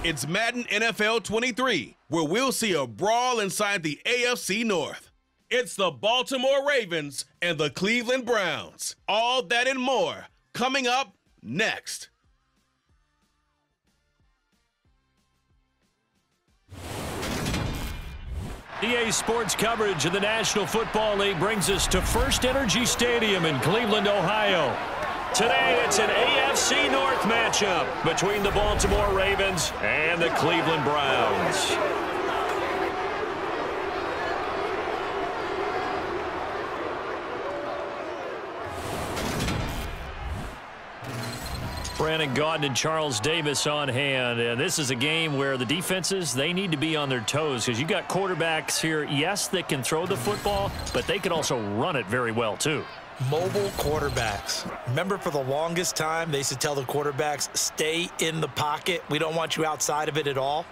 It's Madden NFL 23, where we'll see a brawl inside the AFC North. It's the Baltimore Ravens and the Cleveland Browns. All that and more coming up next. EA Sports coverage of the National Football League brings us to First Energy Stadium in Cleveland, Ohio. Today, it's an AFC North matchup between the Baltimore Ravens and the Cleveland Browns. Brandon Gaudin and Charles Davis on hand. And this is a game where the defenses, they need to be on their toes because you got quarterbacks here, yes, that can throw the football, but they can also run it very well, too. Mobile quarterbacks. Remember, for the longest time, they used to tell the quarterbacks, stay in the pocket. We don't want you outside of it at all.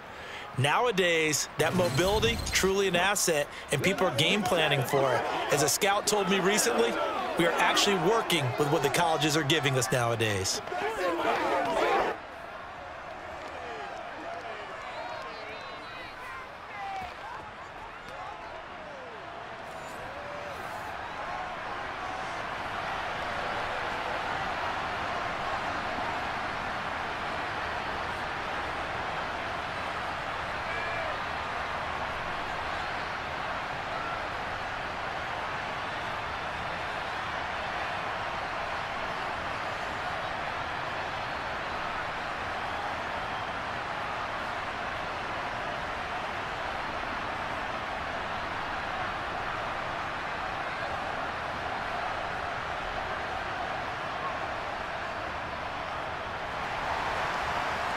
Nowadays, that mobility, truly an asset, and people are game planning for it. As a scout told me recently, we are actually working with what the colleges are giving us nowadays.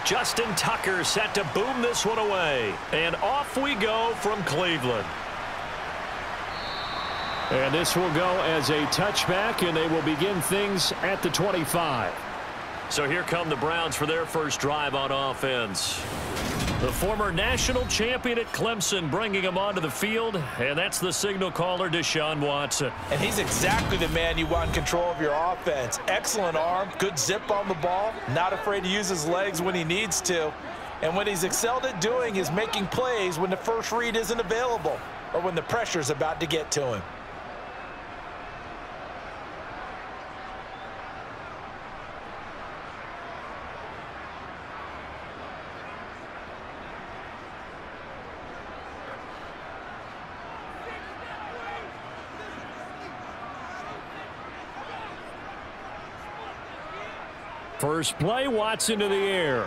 Justin Tucker set to boom this one away. And off we go from Cleveland. And this will go as a touchback, and they will begin things at the 25. So here come the Browns for their first drive on offense. The former national champion at Clemson bringing him onto the field, and that's the signal caller, Deshaun Watson. And he's exactly the man you want in control of your offense. Excellent arm, good zip on the ball, not afraid to use his legs when he needs to. And what he's excelled at doing is making plays when the first read isn't available or when the pressure's about to get to him. First play, Watson to the air.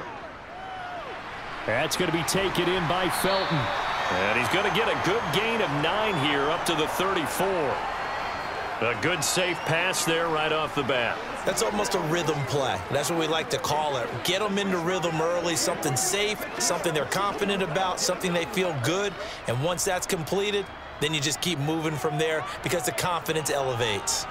That's going to be taken in by Felton. And he's going to get a good gain of 9 here up to the 34. A good safe pass there right off the bat. That's almost a rhythm play. That's what we like to call it. Get them into rhythm early, something safe, something they're confident about, something they feel good. And once that's completed, then you just keep moving from there because the confidence elevates.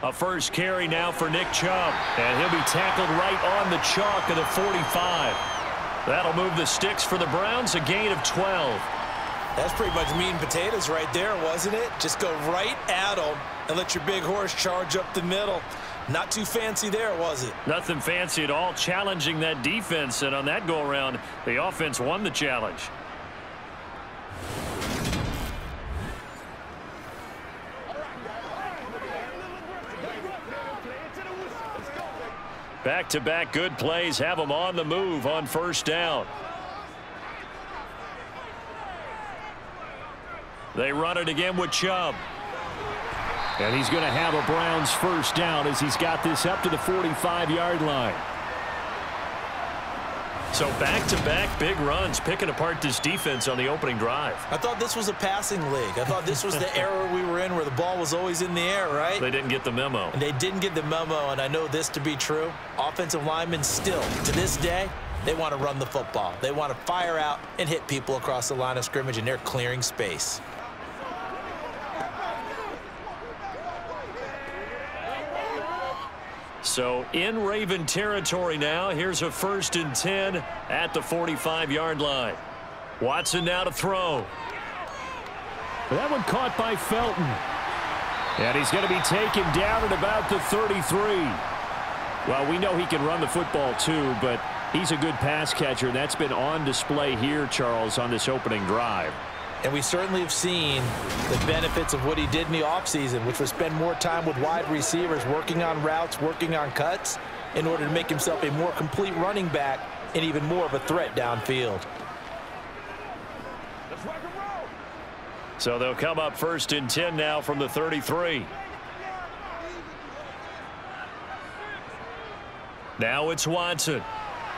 A first carry now for Nick Chubb. And he'll be tackled right on the chalk of the 45. That'll move the sticks for the Browns, a gain of 12. That's pretty much meat and potatoes right there, wasn't it? Just go right at them and let your big horse charge up the middle. Not too fancy there, was it? Nothing fancy at all, challenging that defense. And on that go-around, the offense won the challenge. Back-to-back good plays have them on the move on first down. They run it again with Chubb. And he's going to have a Browns first down as he's got this up to the 45-yard line. So back-to-back big runs, picking apart this defense on the opening drive. I thought this was a passing league. I thought this was the era we were in where the ball was always in the air, right? They didn't get the memo. And they didn't get the memo, and I know this to be true. Offensive linemen still, to this day, they want to run the football. They want to fire out and hit people across the line of scrimmage, and they're clearing space. So in Raven territory now. Here's a 1st and 10 at the 45-yard line. Watson now to throw. That one caught by Felton. And he's going to be taken down at about the 33. Well, we know he can run the football too, but he's a good pass catcher, and that's been on display here, Charles, on this opening drive. And we certainly have seen the benefits of what he did in the offseason, which was spend more time with wide receivers, working on routes, working on cuts, in order to make himself a more complete running back and even more of a threat downfield. So they'll come up 1st and 10 now from the 33. Now it's Watson.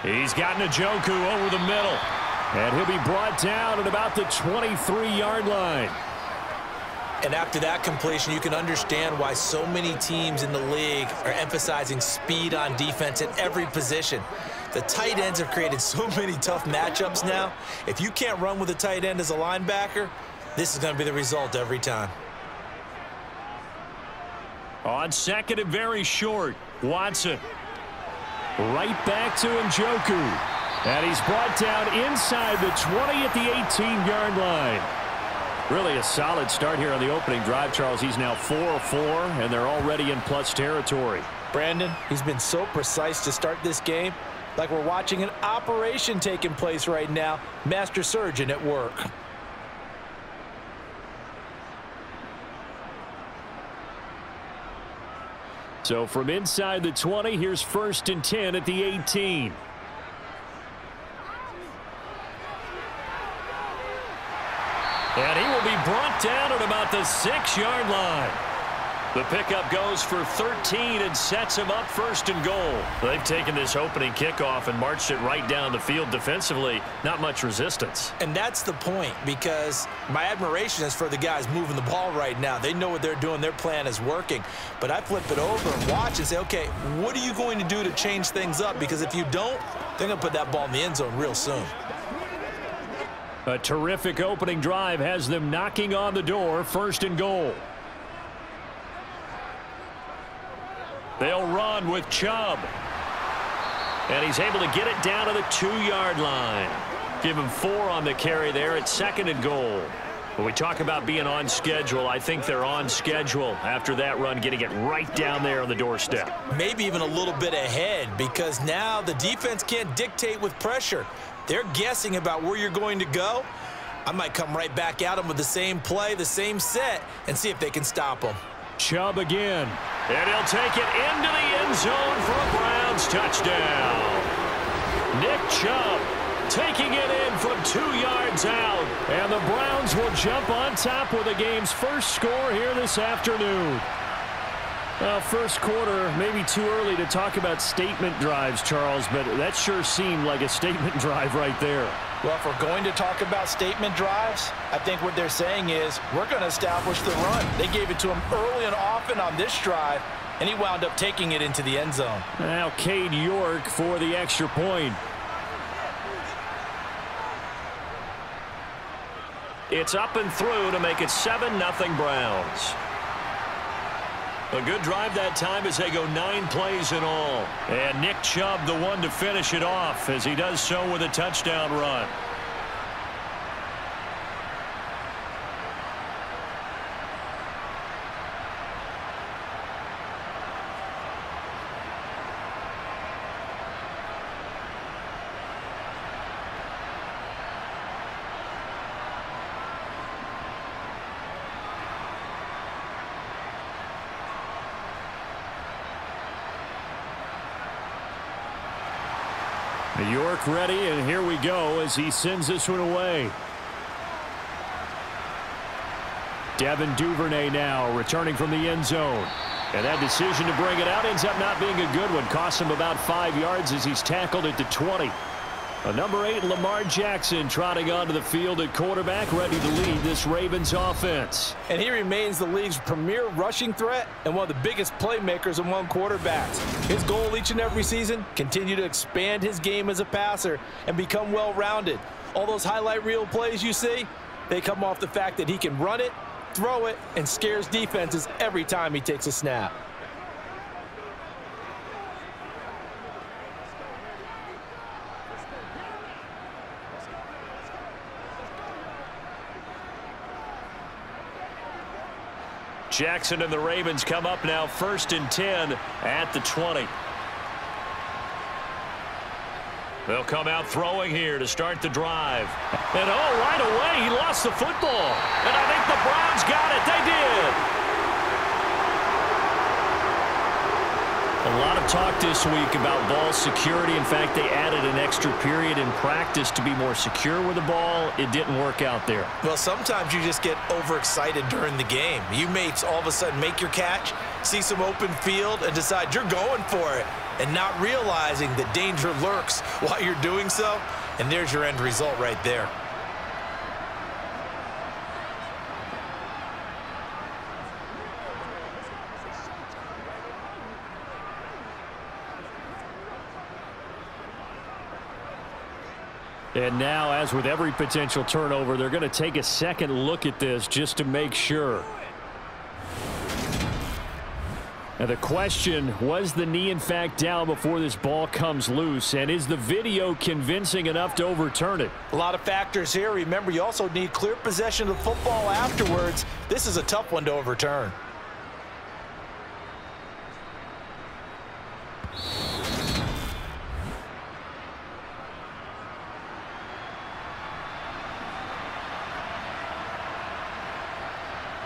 He's got Njoku over the middle. And he'll be brought down at about the 23-yard line. And after that completion, you can understand why so many teams in the league are emphasizing speed on defense at every position. The tight ends have created so many tough matchups now. If you can't run with a tight end as a linebacker, this is going to be the result every time. On 2nd and very short, Watson. Right back to Njoku. And he's brought down inside the 20 at the 18-yard line. Really a solid start here on the opening drive, Charles. He's now 4-4, and they're already in plus territory. Brandon, he's been so precise to start this game, like we're watching an operation taking place right now. Master surgeon at work. So from inside the 20, here's 1st and 10 at the 18. And he will be brought down at about the 6-yard line. The pickup goes for 13 and sets him up 1st and goal. They've taken this opening kickoff and marched it right down the field defensively. Not much resistance. And that's the point, because my admiration is for the guys moving the ball right now. They know what they're doing. Their plan is working. But I flip it over and watch and say, okay, what are you going to do to change things up? Because if you don't, they're going to put that ball in the end zone real soon. A terrific opening drive has them knocking on the door. 1st and goal. They'll run with Chubb. And he's able to get it down to the 2-yard line. Give him 4 on the carry there at 2nd and goal. When we talk about being on schedule, I think they're on schedule after that run, getting it right down there on the doorstep. Maybe even a little bit ahead, because now the defense can't dictate with pressure. They're guessing about where you're going to go. I might come right back at them with the same play, the same set, and see if they can stop them. Chubb again. And he'll take it into the end zone for a Browns touchdown. Nick Chubb taking it in from 2 yards out. And the Browns will jump on top with the game's first score here this afternoon. Well, first quarter, maybe too early to talk about statement drives, Charles, but that sure seemed like a statement drive right there. Well, if we're going to talk about statement drives, I think what they're saying is we're going to establish the run. They gave it to him early and often on this drive, and he wound up taking it into the end zone. Now Cade York for the extra point. It's up and through to make it 7-0 Browns. A good drive that time as they go 9 plays in all. And Nick Chubb the one to finish it off as he does so with a touchdown run. York ready, and here we go as he sends this one away. Devin Duvernay now returning from the end zone. And that decision to bring it out ends up not being a good one. Costs him about 5 yards as he's tackled at the 20. Number 8, Lamar Jackson, trotting onto the field at quarterback, ready to lead this Ravens offense. And he remains the league's premier rushing threat and one of the biggest playmakers among quarterbacks. His goal each and every season, continue to expand his game as a passer and become well-rounded. All those highlight reel plays you see, they come off the fact that he can run it, throw it, and scares defenses every time he takes a snap. Jackson and the Ravens come up now 1st and 10 at the 20. They'll come out throwing here to start the drive. And, oh, right away, he lost the football. And I think the Browns got it. They did. A lot of talk this week about ball security. In fact, they added an extra period in practice to be more secure with the ball. It didn't work out there. Well, sometimes you just get overexcited during the game. You may all of a sudden make your catch, see some open field, and decide you're going for it, and not realizing that danger lurks while you're doing so. And there's your end result right there. And now, as with every potential turnover, they're going to take a second look at this just to make sure. Now the question, was the knee in fact down before this ball comes loose? And is the video convincing enough to overturn it? A lot of factors here. Remember, you also need clear possession of the football afterwards. This is a tough one to overturn.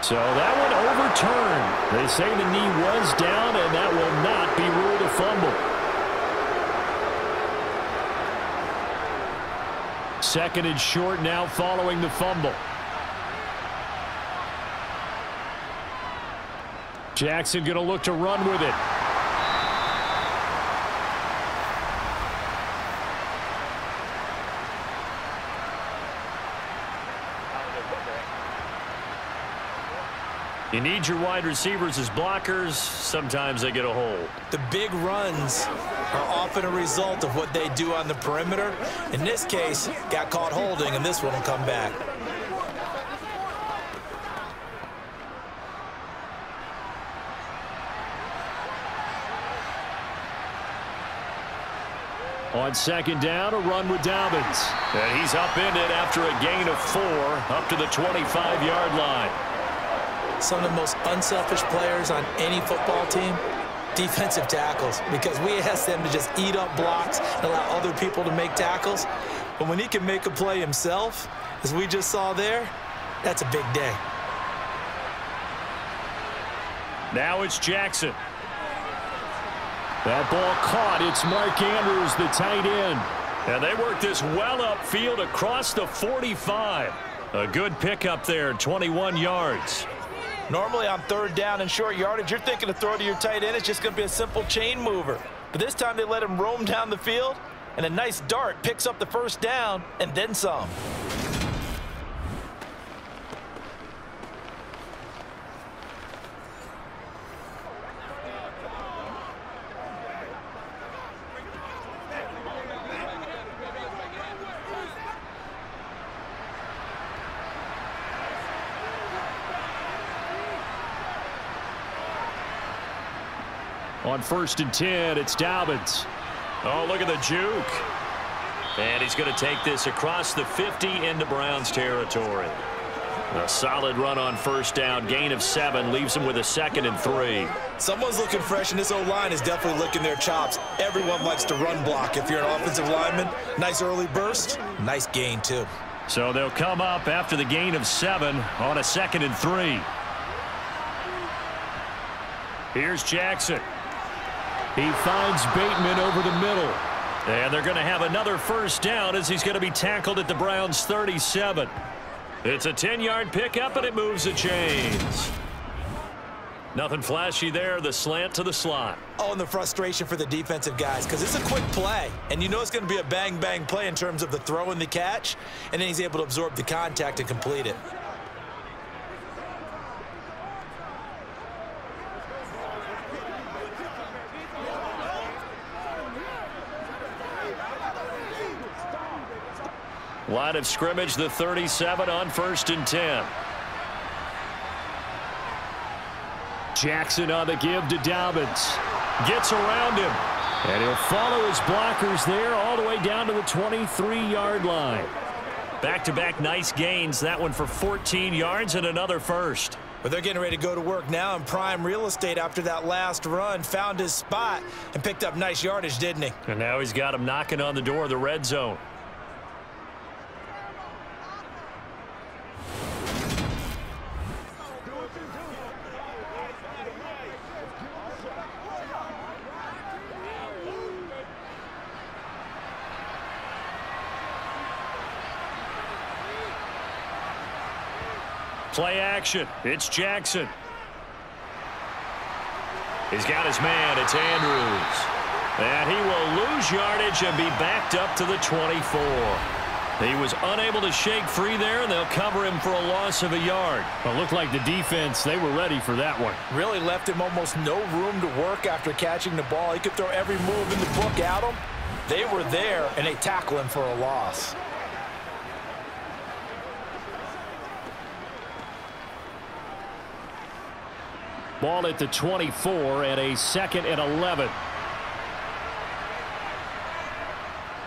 So that one overturned. They say the knee was down, and that will not be ruled a fumble. Second and short now following the fumble. Jackson going to look to run with it. You need your wide receivers as blockers. Sometimes they get a hold. The big runs are often a result of what they do on the perimeter. In this case, got caught holding, and this one will come back. On second down, a run with Dobbins. And he's upended after a gain of 4 up to the 25-yard line. Some of the most unselfish players on any football team, defensive tackles, because we ask them to just eat up blocks and allow other people to make tackles. But when he can make a play himself, as we just saw there, that's a big day. Now it's Jackson. That ball caught. It's Mark Andrews, the tight end. And they work this well upfield across the 45. A good pickup there, 21 yards. Normally on third down and short yardage, you're thinking to throw to your tight end. It's just going to be a simple chain mover. But this time they let him roam down the field, and a nice dart picks up the first down and then some. On 1st and 10, it's Dobbins. Oh, look at the juke. And he's going to take this across the 50 into Browns territory. A solid run on first down. Gain of 7 leaves him with a 2nd and 3. Someone's looking fresh, and this O-line is definitely licking their chops. Everyone likes to run block. If you're an offensive lineman, nice early burst, nice gain too. So they'll come up after the gain of 7 on a 2nd and 3. Here's Jackson. He finds Bateman over the middle. And they're going to have another first down as he's going to be tackled at the Browns' 37. It's a 10-yard pickup, and it moves the chains. Nothing flashy there. The slant to the slot. Oh, and the frustration for the defensive guys, because it's a quick play. And you know it's going to be a bang-bang play in terms of the throw and the catch. And then he's able to absorb the contact and complete it. Line of scrimmage, the 37 on 1st and 10. Jackson on the give to Dobbins. Gets around him. And he'll follow his blockers there all the way down to the 23-yard line. Back-to-back nice gains. That one for 14 yards and another first. But they're getting ready to go to work now in prime real estate after that last run. Found his spot and picked up nice yardage, didn't he? And now he's got him knocking on the door of the red zone. Play action. It's Jackson. He's got his man. It's Andrews. And he will lose yardage and be backed up to the 24. He was unable to shake free there, and they'll cover him for a loss of a yard. Well, it looked like the defense, they were ready for that one. Really left him almost no room to work after catching the ball. He could throw every move in the book at him. They were there, and they tackle him for a loss. Ball at the 24 and a 2nd and 11.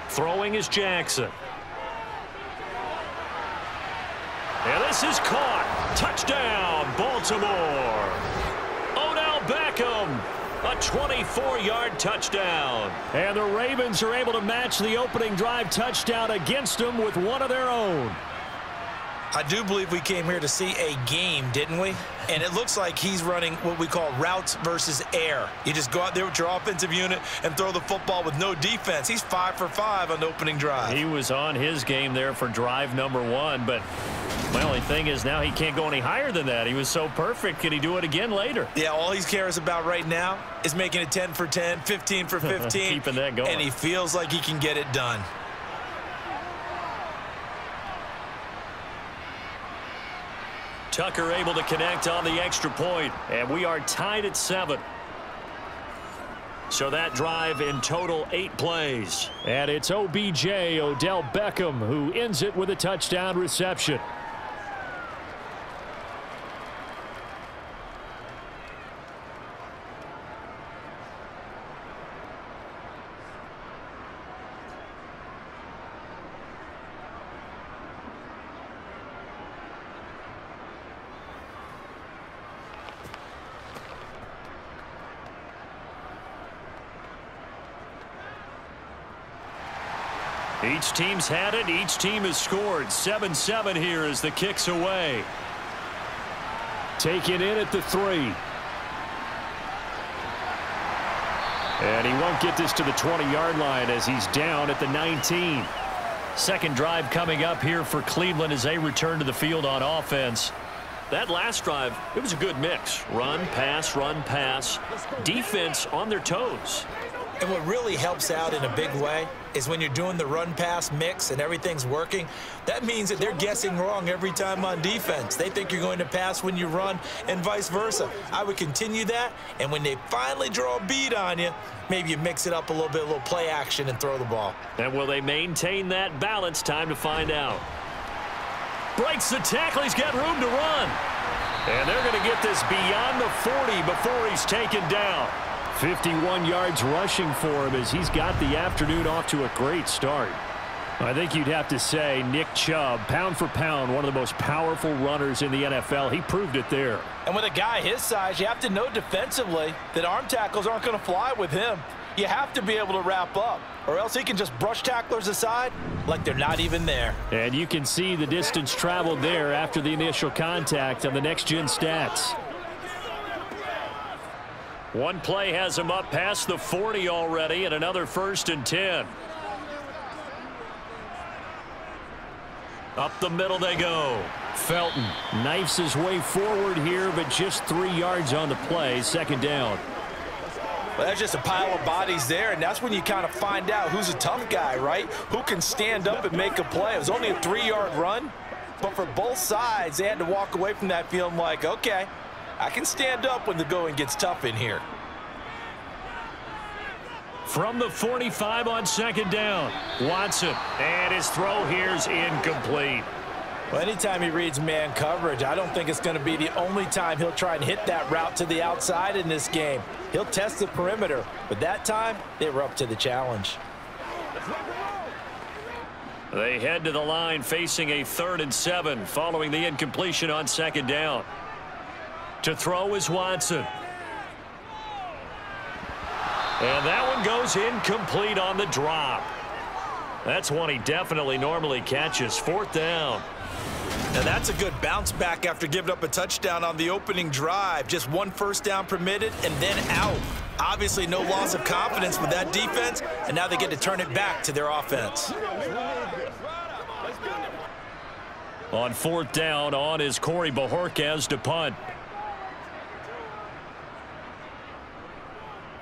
Throwing is Jackson. And this is caught. Touchdown, Baltimore. Odell Beckham. A 24-yard touchdown. And the Ravens are able to match the opening drive touchdown against them with one of their own. I do believe we came here to see a game, didn't we? And it looks like he's running what we call routes versus air. You just go out there with your offensive unit and throw the football with no defense. He's 5 for 5 on the opening drive. He was on his game there for drive number 1, but my only thing is now he can't go any higher than that. He was so perfect. Can he do it again later? Yeah, all he cares about right now is making it 10 for 10, 15 for 15. Keeping that going. And he feels like he can get it done. Tucker able to connect on the extra point, and we are tied at 7. So that drive in total 8 plays. And it's OBJ, Odell Beckham, who ends it with a touchdown reception. Each team's had it. Each team has scored. 7-7 here as the kick's away. Taken in at the 3. And he won't get this to the 20-yard line as he's down at the 19. Second drive coming up here for Cleveland as they return to the field on offense. That last drive, it was a good mix. Run, pass, defense on their toes. And what really helps out in a big way is when you're doing the run-pass mix and everything's working, that means that they're guessing wrong every time on defense. They think you're going to pass when you run and vice versa. I would continue that, and when they finally draw a bead on you, maybe you mix it up a little bit, a little play action and throw the ball. And will they maintain that balance? Time to find out. Breaks the tackle. He's got room to run. And they're going to get this beyond the 40 before he's taken down. 51 yards rushing for him as he's got the afternoon off to a great start. I think you'd have to say Nick Chubb, pound for pound, one of the most powerful runners in the NFL. He proved it there. And with a guy his size, you have to know defensively that arm tackles aren't going to fly with him. You have to be able to wrap up, or else he can just brush tacklers aside like they're not even there. And you can see the distance traveled there after the initial contact on the next-gen stats. One play has him up past the 40 already, and another 1st and 10. Up the middle they go. Felton knifes his way forward here, but just 3 yards on the play. 2nd down. Well, that's just a pile of bodies there, and that's when you kind of find out who's a tough guy, right? Who can stand up and make a play. It was only a 3-yard run, but for both sides, they had to walk away from that feeling like, okay, I can stand up when the going gets tough in here. From the 45 on 2nd down, Watson, and his throw here's incomplete. Well, anytime he reads man coverage, I don't think it's going to be the only time he'll try and hit that route to the outside in this game. He'll test the perimeter, but that time they were up to the challenge. They head to the line facing a 3rd and 7 following the incompletion on 2nd down. To throw is Watson. And that one goes incomplete on the drop. That's one he definitely normally catches. 4th down. Now that's a good bounce back after giving up a touchdown on the opening drive. Just 1 first down permitted and then out. Obviously no loss of confidence with that defense, and now they get to turn it back to their offense. On 4th down, on is Corey Bojorquez to punt.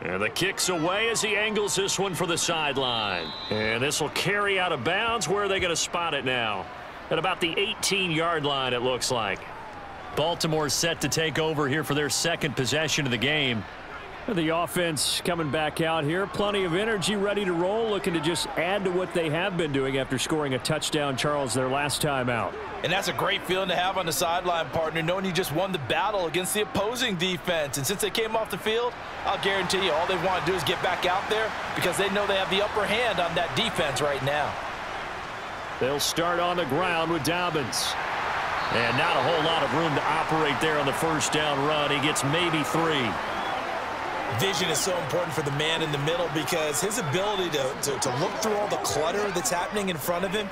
And the kick's away as he angles this one for the sideline. And this will carry out of bounds. Where are they going to spot it now? At about the 18-yard line, it looks like. Baltimore set to take over here for their 2nd possession of the game. The offense coming back out here. Plenty of energy, ready to roll, looking to just add to what they have been doing after scoring a touchdown, Charles, their last time out. And that's a great feeling to have on the sideline, partner, knowing you just won the battle against the opposing defense. And since they came off the field, I'll guarantee you all they want to do is get back out there because they know they have the upper hand on that defense right now. They'll start on the ground with Dobbins. And not a whole lot of room to operate there on the first down run. He gets maybe 3. Vision is so important for the man in the middle because his ability to look through all the clutter that's happening in front of him,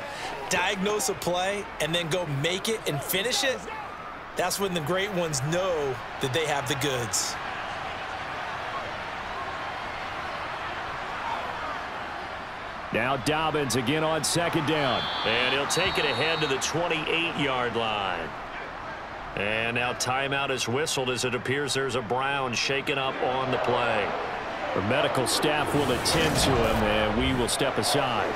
diagnose a play, and then go make it and finish it, that's when the great ones know that they have the goods. Now Dobbins again on 2nd down. And he'll take it ahead to the 28-yard line. And now timeout is whistled as it appears there's a Brown shaken up on the play. The medical staff will attend to him, and we will step aside.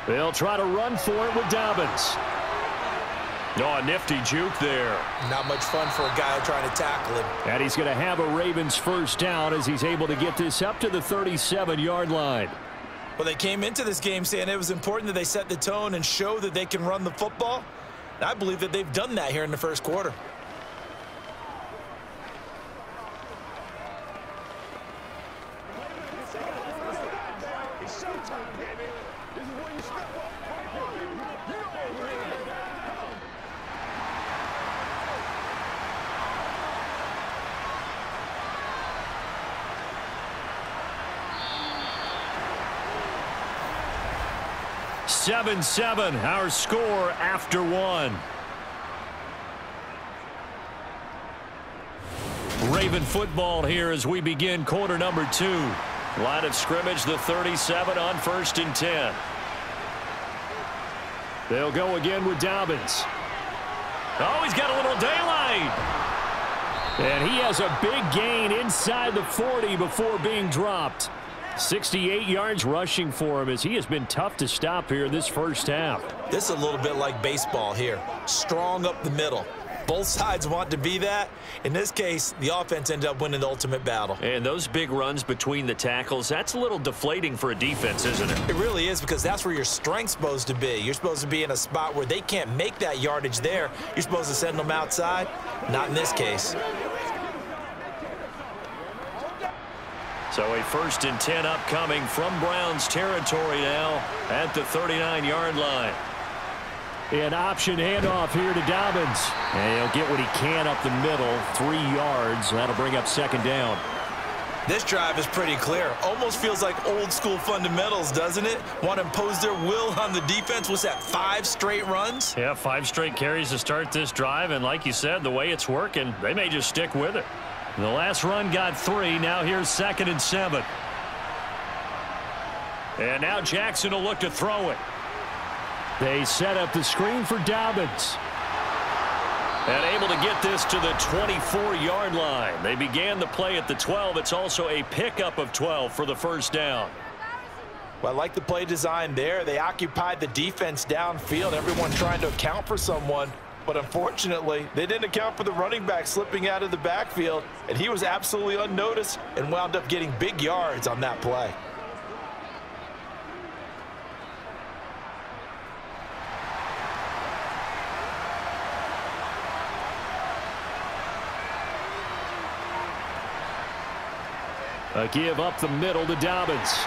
They'll try to run for it with Dobbins. Oh, a nifty juke there. Not much fun for a guy trying to tackle him. And he's going to have a Ravens first down as he's able to get this up to the 37-yard line. Well, they came into this game saying it was important that they set the tone and show that they can run the football. And I believe that they've done that here in the first quarter. Seven, our score after 1. Raven football here as we begin quarter number 2. Line of scrimmage, the 37 on 1st and 10. They'll go again with Dobbins. Oh, he's got a little daylight. And he has a big gain inside the 40 before being dropped. 68 yards rushing for him as he has been tough to stop here in this first half. This is a little bit like baseball here. Strong up the middle. Both sides want to be that. In this case, the offense ended up winning the ultimate battle. And those big runs between the tackles, that's a little deflating for a defense, isn't it? It really is, because that's where your strength's supposed to be. You're supposed to be in a spot where they can't make that yardage there. You're supposed to send them outside. Not in this case. So a 1st and 10 upcoming from Browns territory now at the 39-yard line. An option handoff here to Dobbins. And he'll get what he can up the middle, 3 yards. That'll bring up 2nd down. This drive is pretty clear. Almost feels like old school fundamentals, doesn't it? Want to impose their will on the defense. Was that 5 straight runs? Yeah, 5 straight carries to start this drive. And like you said, the way it's working, they may just stick with it. The last run got 3. Now here's 2nd and 7. And now Jackson will look to throw it. They set up the screen for Dobbins. And able to get this to the 24-yard line. They began the play at the 12. It's also a pickup of 12 for the first down. Well, I like the play design there. They occupied the defense downfield, everyone trying to account for someone. But unfortunately, they didn't account for the running back slipping out of the backfield, and he was absolutely unnoticed and wound up getting big yards on that play. A give up the middle to Dobbins.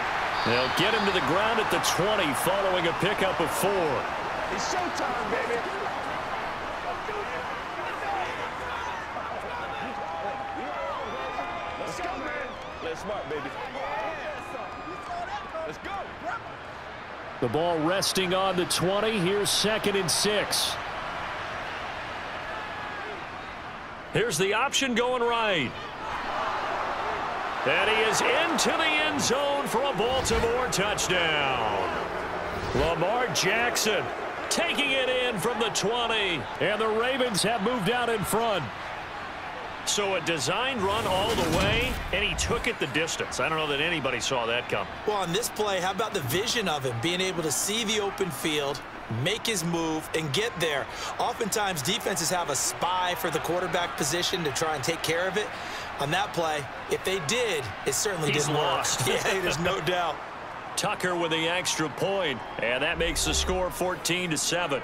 They'll get him to the ground at the 20 following a pickup of 4. It's showtime, baby. Let's go, man. Play smart, baby. Let's go. The ball resting on the 20. Here's 2nd and 6. Here's the option going right. And he is into the end zone for a Baltimore touchdown. Lamar Jackson taking it in from the 20. And the Ravens have moved out in front. So a designed run all the way, and he took it the distance. I don't know that anybody saw that come. Well, on this play, how about the vision of him, being able to see the open field, make his move, and get there. Oftentimes, defenses have a spy for the quarterback position to try and take care of it. On that play, if they did, it certainly didn't lost. work. Yeah, there's no doubt. Tucker with the extra point, and that makes the score 14-7.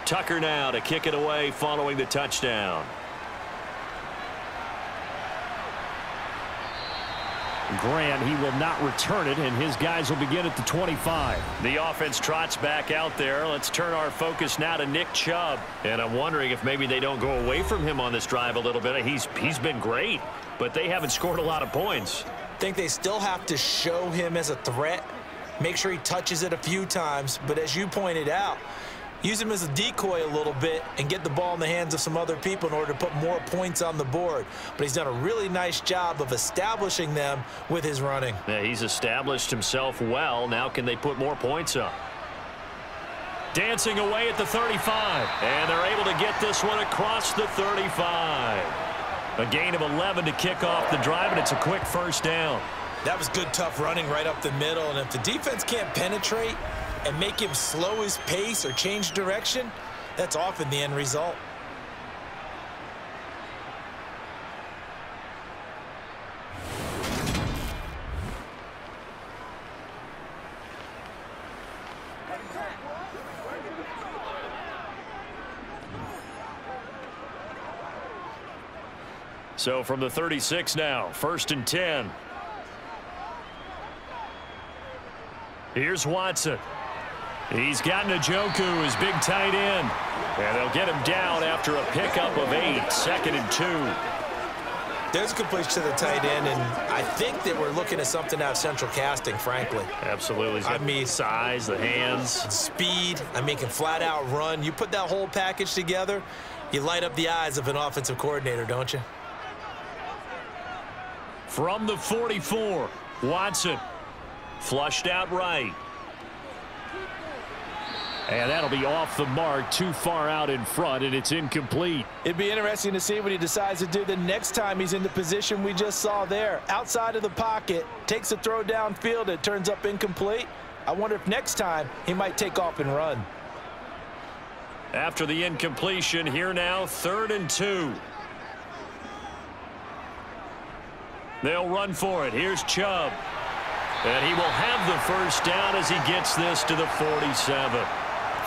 Tucker now to kick it away following the touchdown. Grant, he will not return it, and his guys will begin at the 25. The offense trots back out there. Let's turn our focus now to Nick Chubb. And I'm wondering if maybe they don't go away from him on this drive a little bit. He's been great, but they haven't scored a lot of points. I think they still have to show him as a threat, make sure he touches it a few times. But as you pointed out, use him as a decoy a little bit and get the ball in the hands of some other people in order to put more points on the board. But he's done a really nice job of establishing them with his running. Yeah, he's established himself well. Now can they put more points up? Dancing away at the 35. And they're able to get this one across the 35. A gain of 11 to kick off the drive, and it's a quick first down. That was good, tough running right up the middle. And if the defense can't penetrate and make him slow his pace or change direction, that's often the end result. So from the 36 now, 1st and 10. Here's Watson. He's got Njoku, his big tight end. And they'll get him down after a pickup of 8, 2nd and 2. There's a completion to the tight end, and I think that we're looking at something out of central casting, frankly. Absolutely. I mean, size, the hands. Speed, I mean, can flat out run. You put that whole package together, you light up the eyes of an offensive coordinator, don't you? From the 44, Watson. Flushed out right. And that'll be off the mark, too far out in front, and it's incomplete. It'd be interesting to see what he decides to do the next time he's in the position we just saw there. Outside of the pocket, takes a throw downfield, it turns up incomplete. I wonder if next time he might take off and run. After the incompletion, here now, 3rd and 2. They'll run for it. Here's Chubb. And he will have the first down as he gets this to the 47.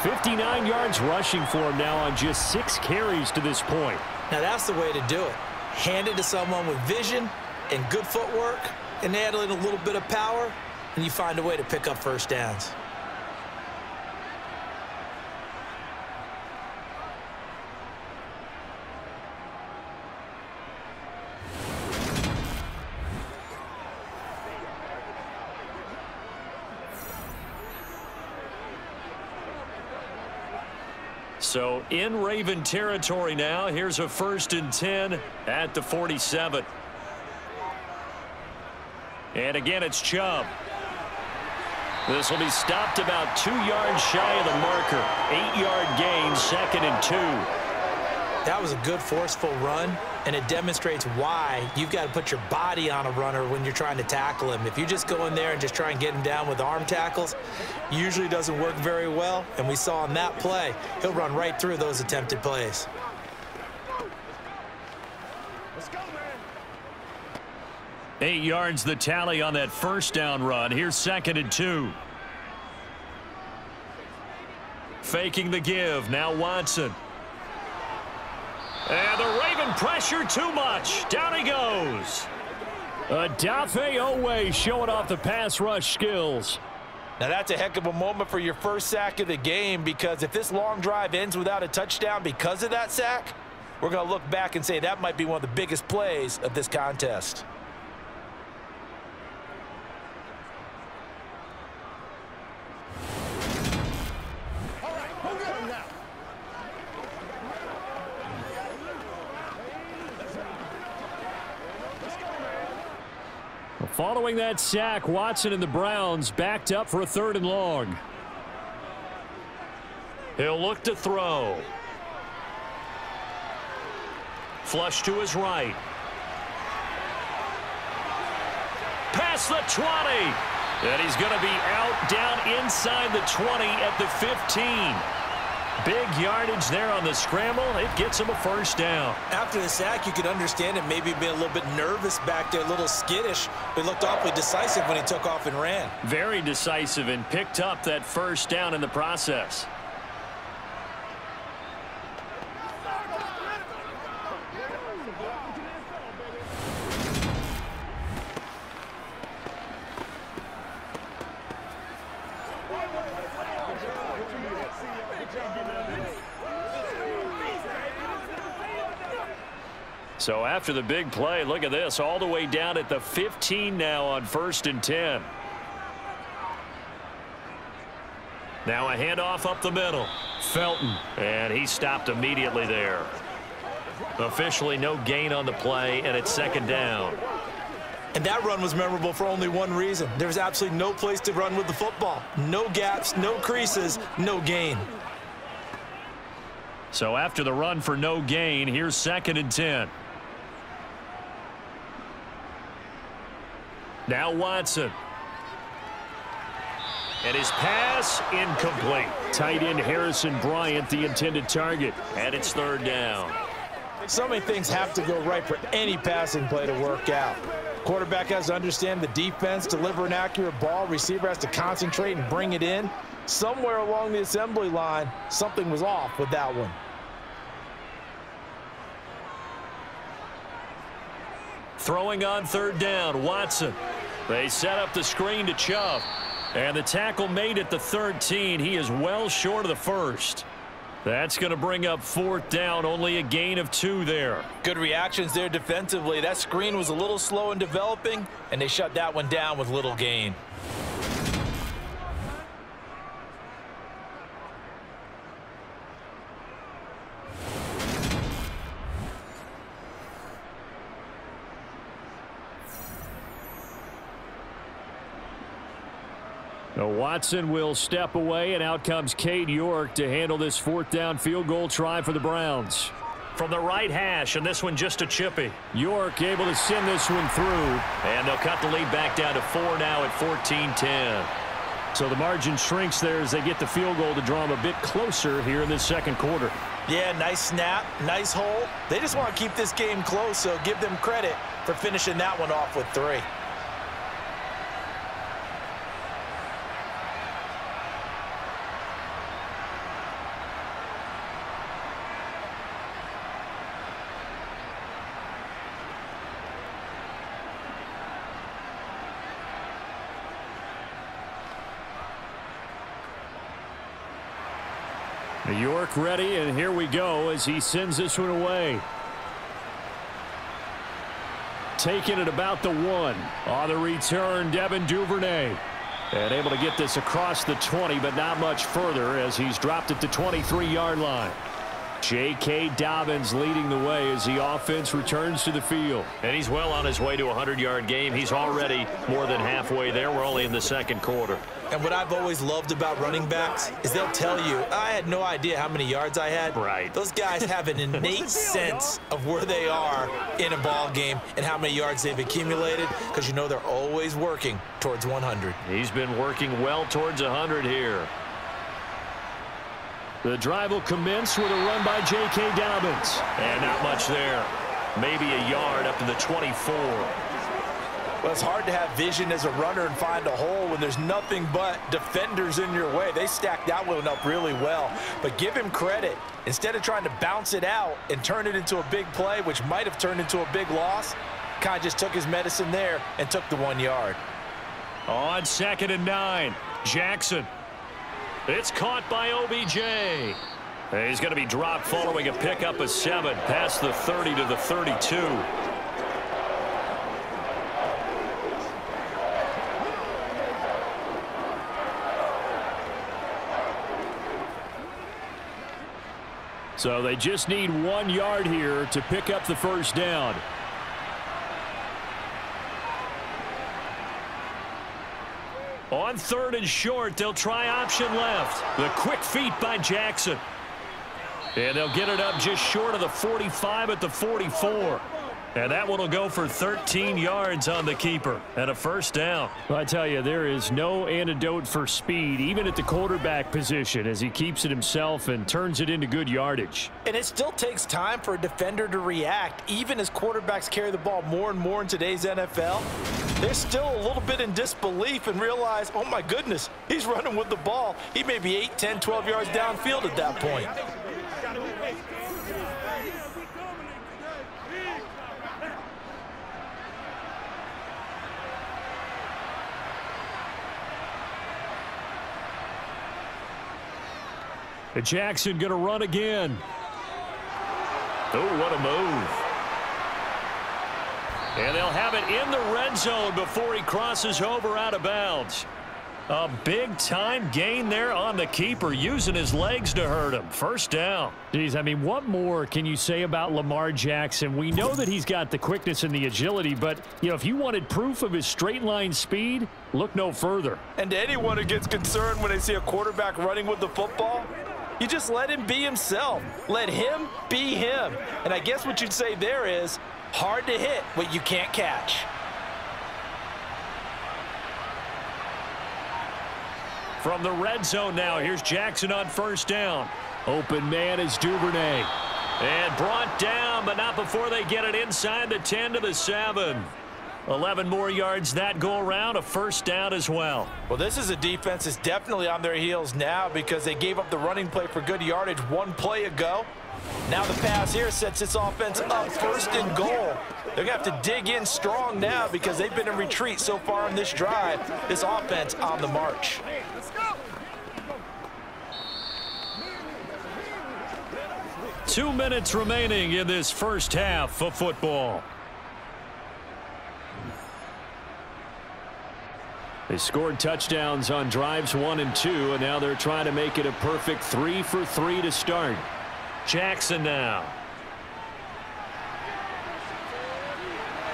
59 yards rushing for him now on just 6 carries to this point. Now that's the way to do it. Hand it to someone with vision and good footwork, and add in a little bit of power, and you find a way to pick up first downs. So in Raven territory now. Here's a 1st and 10 at the 47. And again, it's Chubb. This will be stopped about 2 yards shy of the marker. 8-yard gain, 2nd and 2. That was a good forceful run, and it demonstrates why you've got to put your body on a runner when you're trying to tackle him. If you just go in there and just try and get him down with arm tackles, usually doesn't work very well, and we saw in that play, he'll run right through those attempted plays. Let's go, man. 8 yards the tally on that 1st down run. Here's 2nd and 2. Faking the give. Now Watson. And the Raven pressure too much. Down he goes. Odafe Oweh showing off the pass rush skills. Now that's a heck of a moment for your first sack of the game, because if this long drive ends without a touchdown because of that sack, we're going to look back and say that might be one of the biggest plays of this contest. All right, go get him now. Following that sack, Watson and the Browns backed up for a 3rd and long. He'll look to throw. Flush to his right. Past the 20. And he's going to be out down inside the 20 at the 15. Big yardage there on the scramble. It gets him a 1st down. After the sack, you could understand it maybe being a little bit nervous back there, a little skittish, but looked awfully decisive when he took off and ran. Very decisive and picked up that 1st down in the process. So after the big play, look at this, all the way down at the 15 now on 1st and 10. Now a handoff up the middle. Felton, and he stopped immediately there. Officially no gain on the play, and it's 2nd down. And that run was memorable for only one reason. There was absolutely no place to run with the football. No gaps, no creases, no gain. So after the run for no gain, here's 2nd and 10. Now Watson. And his pass incomplete. Tight end Harrison Bryant, the intended target. And it's 3rd down. So many things have to go right for any passing play to work out. Quarterback has to understand the defense, deliver an accurate ball. Receiver has to concentrate and bring it in. Somewhere along the assembly line, something was off with that one. Throwing on 3rd down, Watson. They set up the screen to Chubb. And the tackle made at the 13. He is well short of the 1st. That's going to bring up 4th down, only a gain of 2 there. Good reactions there defensively. That screen was a little slow in developing, and they shut that one down with little gain. Now Watson will step away, and out comes Cade York to handle this 4th down field goal try for the Browns. From the right hash, and this one just a chippy. York able to send this one through. And they'll cut the lead back down to 4 now at 14-10. So the margin shrinks there as they get the field goal to draw them a bit closer here in this 2nd quarter. Yeah, nice snap, nice hole. They just want to keep this game close, so give them credit for finishing that one off with 3. York ready, and here we go as he sends this one away. Taking it about the 1. On the return, Devin Duvernay. And able to get this across the 20, but not much further as he's dropped it to 23-yard line. J.K. Dobbins leading the way as the offense returns to the field. And he's well on his way to a 100-yard game. He's already more than halfway there. We're only in the second quarter. And what I've always loved about running backs is they'll tell you, I had no idea how many yards I had. Right. Those guys have an innate sense of where they are in a ball game and how many yards they've accumulated because you know they're always working towards 100. He's been working well towards 100 here. The drive will commence with a run by J.K. Dobbins. And not much there. Maybe a yard up to the 24. Well, it's hard to have vision as a runner and find a hole when there's nothing but defenders in your way. They stacked that one up really well. But give him credit. Instead of trying to bounce it out and turn it into a big play, which might have turned into a big loss, kind of just took his medicine there and took the 1 yard. On 2nd and 9, Jackson. It's caught by OBJ. He's going to be dropped following a pickup of 7 past the 30 to the 32. So they just need 1 yard here to pick up the first down. On 3rd and short, they'll try option left. The quick feet by Jackson. And they'll get it up just short of the 45 at the 44. And that one will go for 13 yards on the keeper and a first down. Well, I tell you, there is no antidote for speed, even at the quarterback position, as he keeps it himself and turns it into good yardage. And it still takes time for a defender to react, even as quarterbacks carry the ball more and more in today's NFL. They're still a little bit in disbelief and realize, oh my goodness, he's running with the ball. He may be 8, 10, 12 yards downfield at that point. Jackson going to run again. Oh, what a move. And they'll have it in the red zone before he crosses over out of bounds. A big-time gain there on the keeper, using his legs to hurt him. First down. Geez, I mean, what more can you say about Lamar Jackson? We know that he's got the quickness and the agility, but, you know, if you wanted proof of his straight-line speed, look no further. And to anyone who gets concerned when they see a quarterback running with the football, you just let him be himself. Let him be him. And I guess what you'd say there is hard to hit what you can't catch. From the red zone now, here's Jackson on first down. Open man is Duvernay. And brought down, but not before they get it inside the 10 to the 7. 11 more yards that go around, a first down as well. Well, this is a defense that's definitely on their heels now because they gave up the running play for good yardage 1 play ago. Now the pass here sets this offense up 1st and goal. They're going to have to dig in strong now because they've been in retreat so far in this drive. This offense on the march. 2 minutes remaining in this first half of football. They scored touchdowns on drives 1 and 2, and now they're trying to make it a perfect 3 for 3 to start. Jackson now.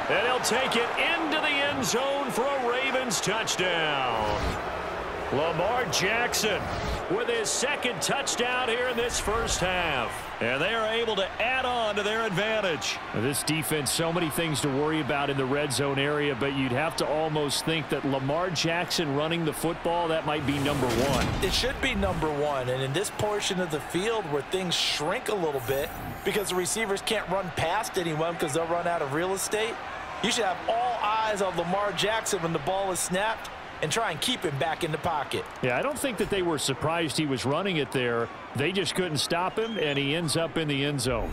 And he'll take it into the end zone for a Ravens touchdown. Lamar Jackson with his 2nd touchdown here in this first half. And they are able to add on to their advantage. This defense, so many things to worry about in the red zone area, but you'd have to almost think that Lamar Jackson running the football, that might be number 1. It should be number 1, and in this portion of the field where things shrink a little bit because the receivers can't run past anyone because they'll run out of real estate, you should have all eyes on Lamar Jackson when the ball is snapped and try and keep him back in the pocket. Yeah, I don't think that they were surprised he was running it there. They just couldn't stop him, and he ends up in the end zone.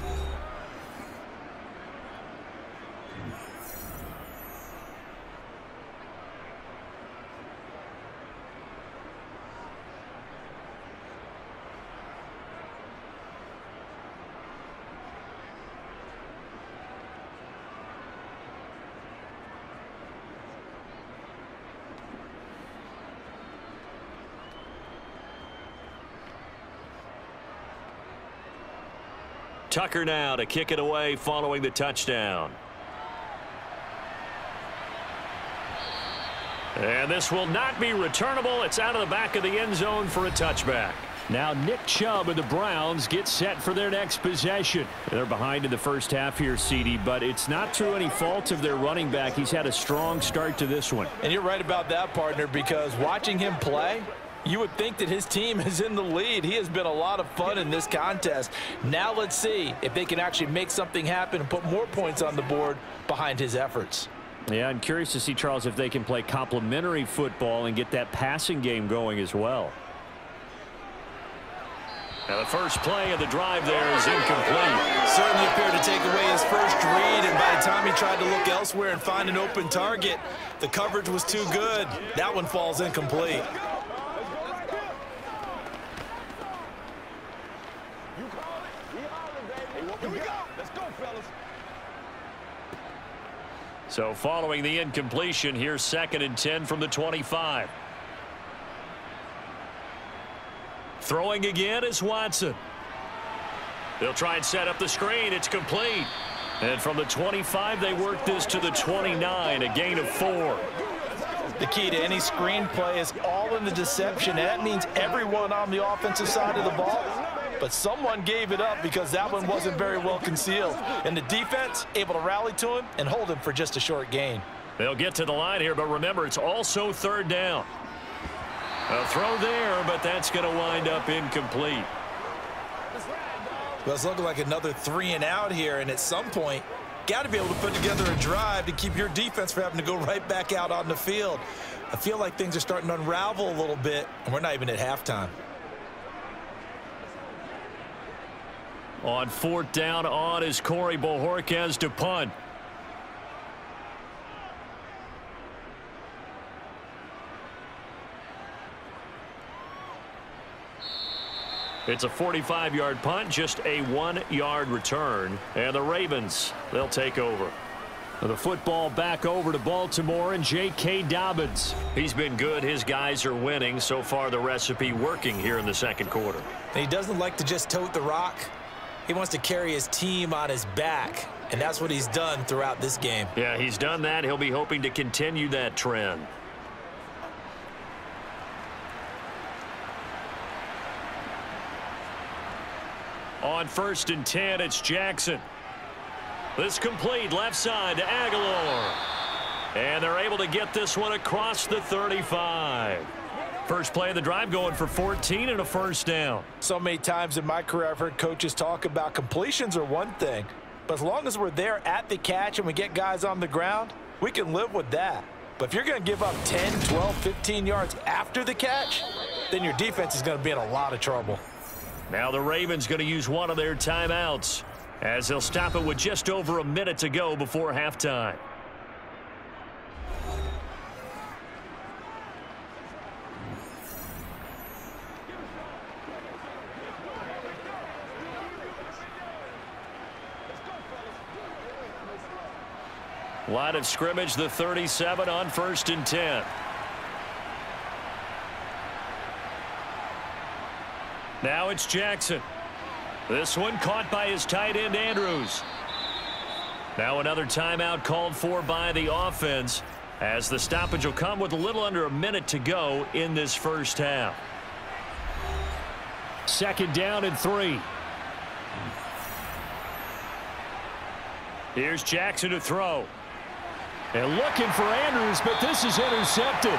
Tucker now to kick it away following the touchdown. And this will not be returnable. It's out of the back of the end zone for a touchback. Now Nick Chubb and the Browns get set for their next possession. They're behind in the first half here, CD, but it's not through any fault of their running back. He's had a strong start to this one. And you're right about that, partner, because watching him play, you would think that his team is in the lead. He has been a lot of fun in this contest. Now let's see if they can actually make something happen and put more points on the board behind his efforts. Yeah, I'm curious to see, Charles, if they can play complementary football and get that passing game going as well. Now the first play of the drive there is incomplete. Certainly appeared to take away his first read, and by the time he tried to look elsewhere and find an open target, the coverage was too good. That one falls incomplete. So following the incompletion, here's 2nd and 10 from the 25. Throwing again is Watson. They'll try and set up the screen. It's complete. And from the 25, they work this to the 29, a gain of 4. The key to any screen play is all in the deception. And that means everyone on the offensive side of the ball. But someone gave it up because that one wasn't very well concealed. And the defense able to rally to him and hold him for just a short gain. They'll get to the line here, but remember, it's also 3rd down. A throw there, but that's going to wind up incomplete. Well, it's looking like another 3 and out here, and at some point, got to be able to put together a drive to keep your defense from having to go right back out on the field. I feel like things are starting to unravel a little bit, and we're not even at halftime. On 4th down on is Corey Bojorquez to punt. It's a 45-yard punt, just a 1-yard return. And the Ravens, they'll take over. The football back over to Baltimore and J.K. Dobbins. He's been good. His guys are winning. So far, the recipe working here in the 2nd quarter. And he doesn't like to just tote the rock. He wants to carry his team on his back, and that's what he's done throughout this game. Yeah, he's done that. He'll be hoping to continue that trend. On 1st and 10, it's Jackson. This complete left side to Aguilar. And they're able to get this one across the 35. First play of the drive going for 14 and a 1st down. So many times in my career I've heard coaches talk about completions are one thing, but as long as we're there at the catch and we get guys on the ground, we can live with that. But if you're going to give up 10, 12, 15 yards after the catch, then your defense is going to be in a lot of trouble. Now the Ravens going to use one of their timeouts as they'll stop it with just over a minute to go before halftime. Line of scrimmage, the 37 on 1st and 10. Now it's Jackson. This one caught by his tight end, Andrews. Now another timeout called for by the offense as the stoppage will come with a little under a minute to go in this first half. 2nd down and 3. Here's Jackson to throw. And looking for Andrews, but this is intercepted.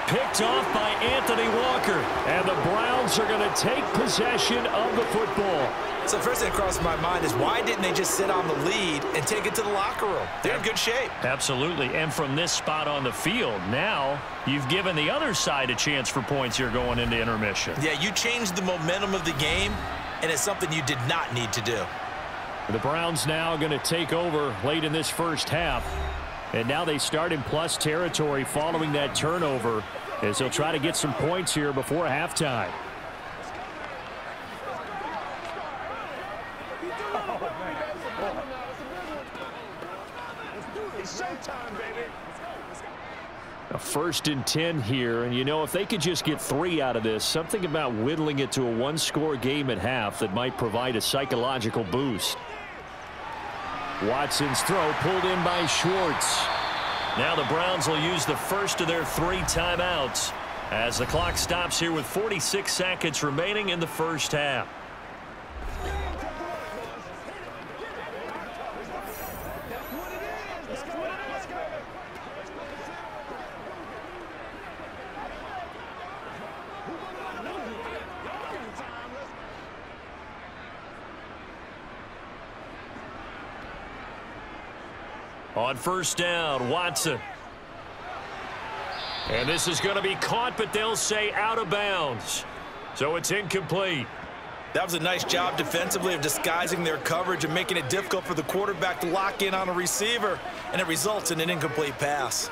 Picked off by Anthony Walker. And the Browns are going to take possession of the football. So the first thing that crossed my mind is why didn't they just sit on the lead and take it to the locker room? They're in good shape. Absolutely. And from this spot on the field, now you've given the other side a chance for points here going into intermission. Yeah, you changed the momentum of the game, and it's something you did not need to do. The Browns now going to take over late in this first half. And now they start in plus territory following that turnover as they'll try to get some points here before halftime. It's showtime, baby. A 1st and 10 here, and you know, if they could just get 3 out of this, something about whittling it to a 1-score game at half that might provide a psychological boost. Watson's throw pulled in by Schwartz. Now the Browns will use the first of their 3 timeouts as the clock stops here with 46 seconds remaining in the first half. On 1st down, Watson. And this is going to be caught, but they'll say out of bounds. So it's incomplete. That was a nice job defensively of disguising their coverage and making it difficult for the quarterback to lock in on a receiver, and it results in an incomplete pass.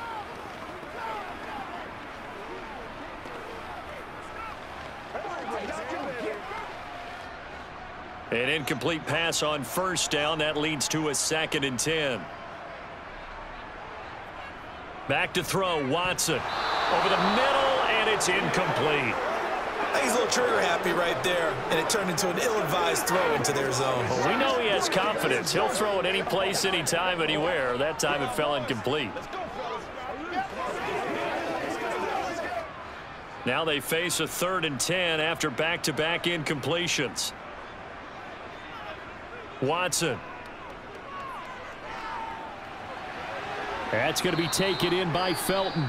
An incomplete pass on 1st down. That leads to a 2nd and 10. Back to throw, Watson. Over the middle, and it's incomplete. I think he's a little trigger happy right there, and it turned into an ill-advised throw into their zone. Well, we know he has confidence. He'll throw it any place, anytime, anywhere. That time it fell incomplete. Now they face a 3rd and 10 after back-to-back incompletions. Watson. That's going to be taken in by Felton.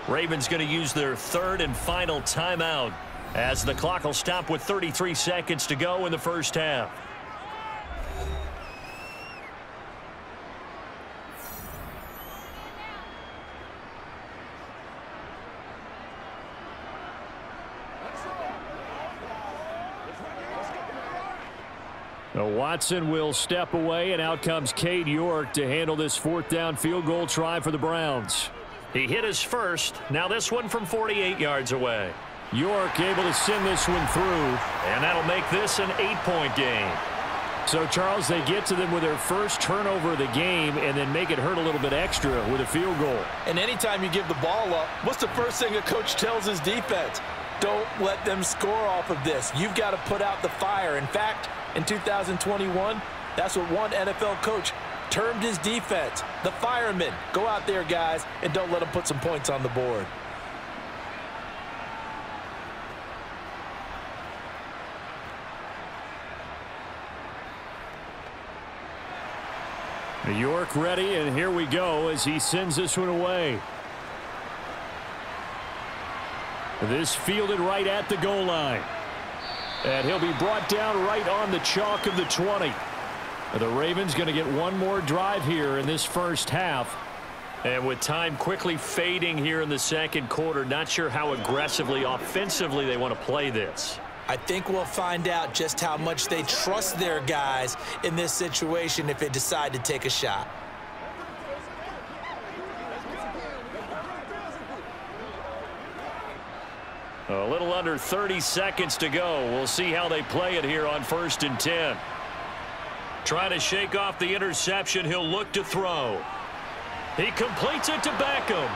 Ravens going to use their 3rd and final timeout as the clock will stop with 33 seconds to go in the first half. Now Watson will step away, and out comes Cade York to handle this 4th down field goal try for the Browns. He hit his first. Now this one from 48 yards away. York able to send this one through. And that'll make this an 8-point game. So, Charles, they get to them with their first turnover of the game and then make it hurt a little bit extra with a field goal. And anytime you give the ball up, what's the first thing a coach tells his defense? Don't let them score off of this. You've got to put out the fire. In fact, in 2021, that's what one NFL coach termed his defense, the firemen. Go out there, guys, and don't let them put some points on the board. York ready, and here we go as he sends this one away. This fielded right at the goal line. And he'll be brought down right on the chalk of the 20. The Ravens going to get one more drive here in this first half. And with time quickly fading here in the second quarter, not sure how aggressively, offensively they want to play this. I think we'll find out just how much they trust their guys in this situation if they decide to take a shot. A little under 30 seconds to go. We'll see how they play it here on 1st and 10. Trying to shake off the interception. He'll look to throw. He completes it to Beckham.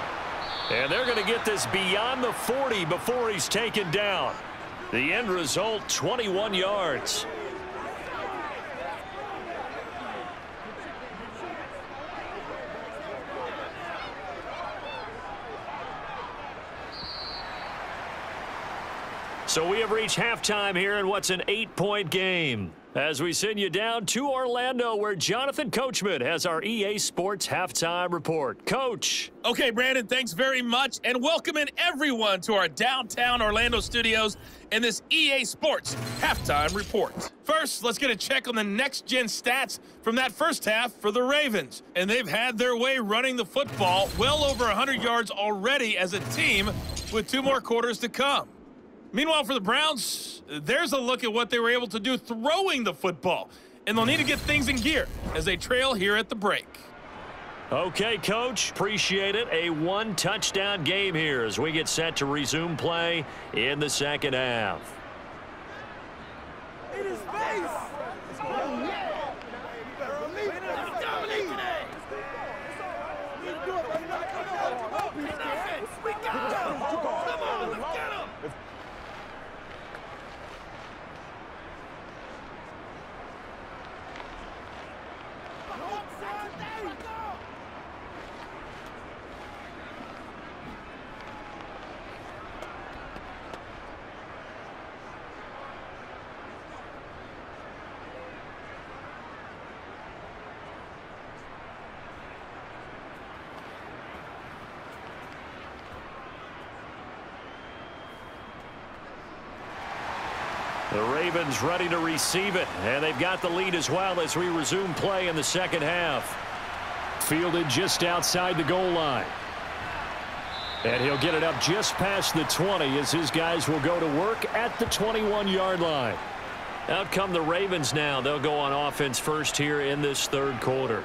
And they're going to get this beyond the 40 before he's taken down. The end result, 21 yards. So we have reached halftime here in what's an 8-point game. As we send you down to Orlando, where Jonathan Coachman has our EA Sports Halftime Report. Coach. Okay, Brandon, thanks very much, and welcome in everyone to our downtown Orlando studios and this EA Sports Halftime Report. First, let's get a check on the next-gen stats from that first half for the Ravens. And they've had their way running the football well over 100 yards already as a team with 2 more quarters to come. Meanwhile, for the Browns, there's a look at what they were able to do throwing the football. And they'll need to get things in gear as they trail here at the break. Okay, Coach. Appreciate it. A 1-touchdown game here as we get set to resume play in the second half. It is space. The Ravens ready to receive it, and they've got the lead as well as we resume play in the second half. Fielded just outside the goal line. And he'll get it up just past the 20 as his guys will go to work at the 21-yard line. Out come the Ravens now. They'll go on offense first here in this third quarter.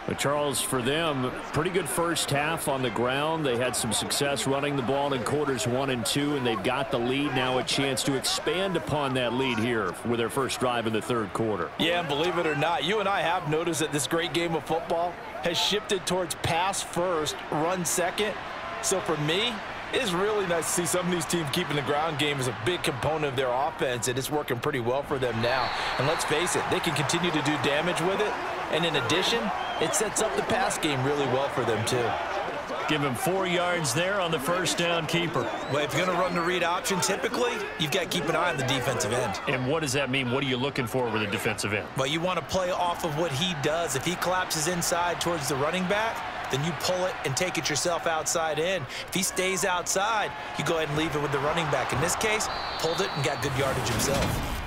But Charles, for them, pretty good first half on the ground. They had some success running the ball in quarters 1 and 2, and they've got the lead now, a chance to expand upon that lead here with their first drive in the third quarter. Yeah, and believe it or not, you and I have noticed that this great game of football has shifted towards pass first, run second. So for me, it's really nice to see some of these teams keeping the ground game as a big component of their offense, and it's working pretty well for them now. And let's face it, they can continue to do damage with it. And in addition, it sets up the pass game really well for them, too. Give him 4 yards there on the first down keeper. Well, if you're going to run the read option, typically, you've got to keep an eye on the defensive end. And what does that mean? What are you looking for with a defensive end? Well, you want to play off of what he does. If he collapses inside towards the running back, then you pull it and take it yourself outside in. If he stays outside, you go ahead and leave it with the running back. In this case, pulled it and got good yardage himself.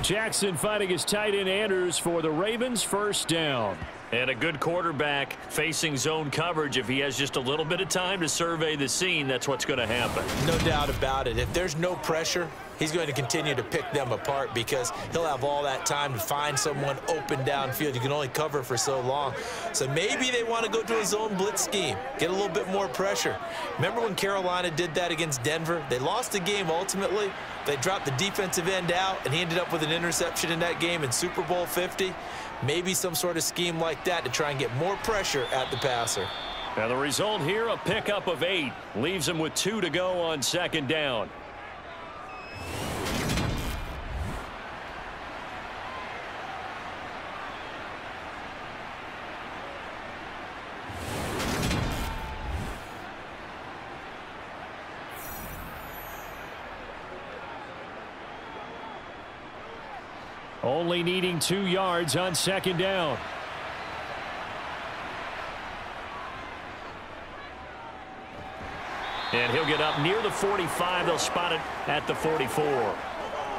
Jackson fighting his tight end Andrews for the Ravens first down. And a good quarterback facing zone coverage. If he has just a little bit of time to survey the scene, that's what's going to happen. No doubt about it. If there's no pressure, he's going to continue to pick them apart because he'll have all that time to find someone open downfield. You can only cover for so long. So maybe they want to go to a zone blitz scheme, get a little bit more pressure. Remember when Carolina did that against Denver? They lost the game ultimately. They dropped the defensive end out, and he ended up with an interception in that game in Super Bowl 50. Maybe some sort of scheme like that to try and get more pressure at the passer. Now the result here, a pickup of 8. Leaves him with 2 to go on second down. Only needing 2 yards on second down. And he'll get up near the 45. They'll spot it at the 44.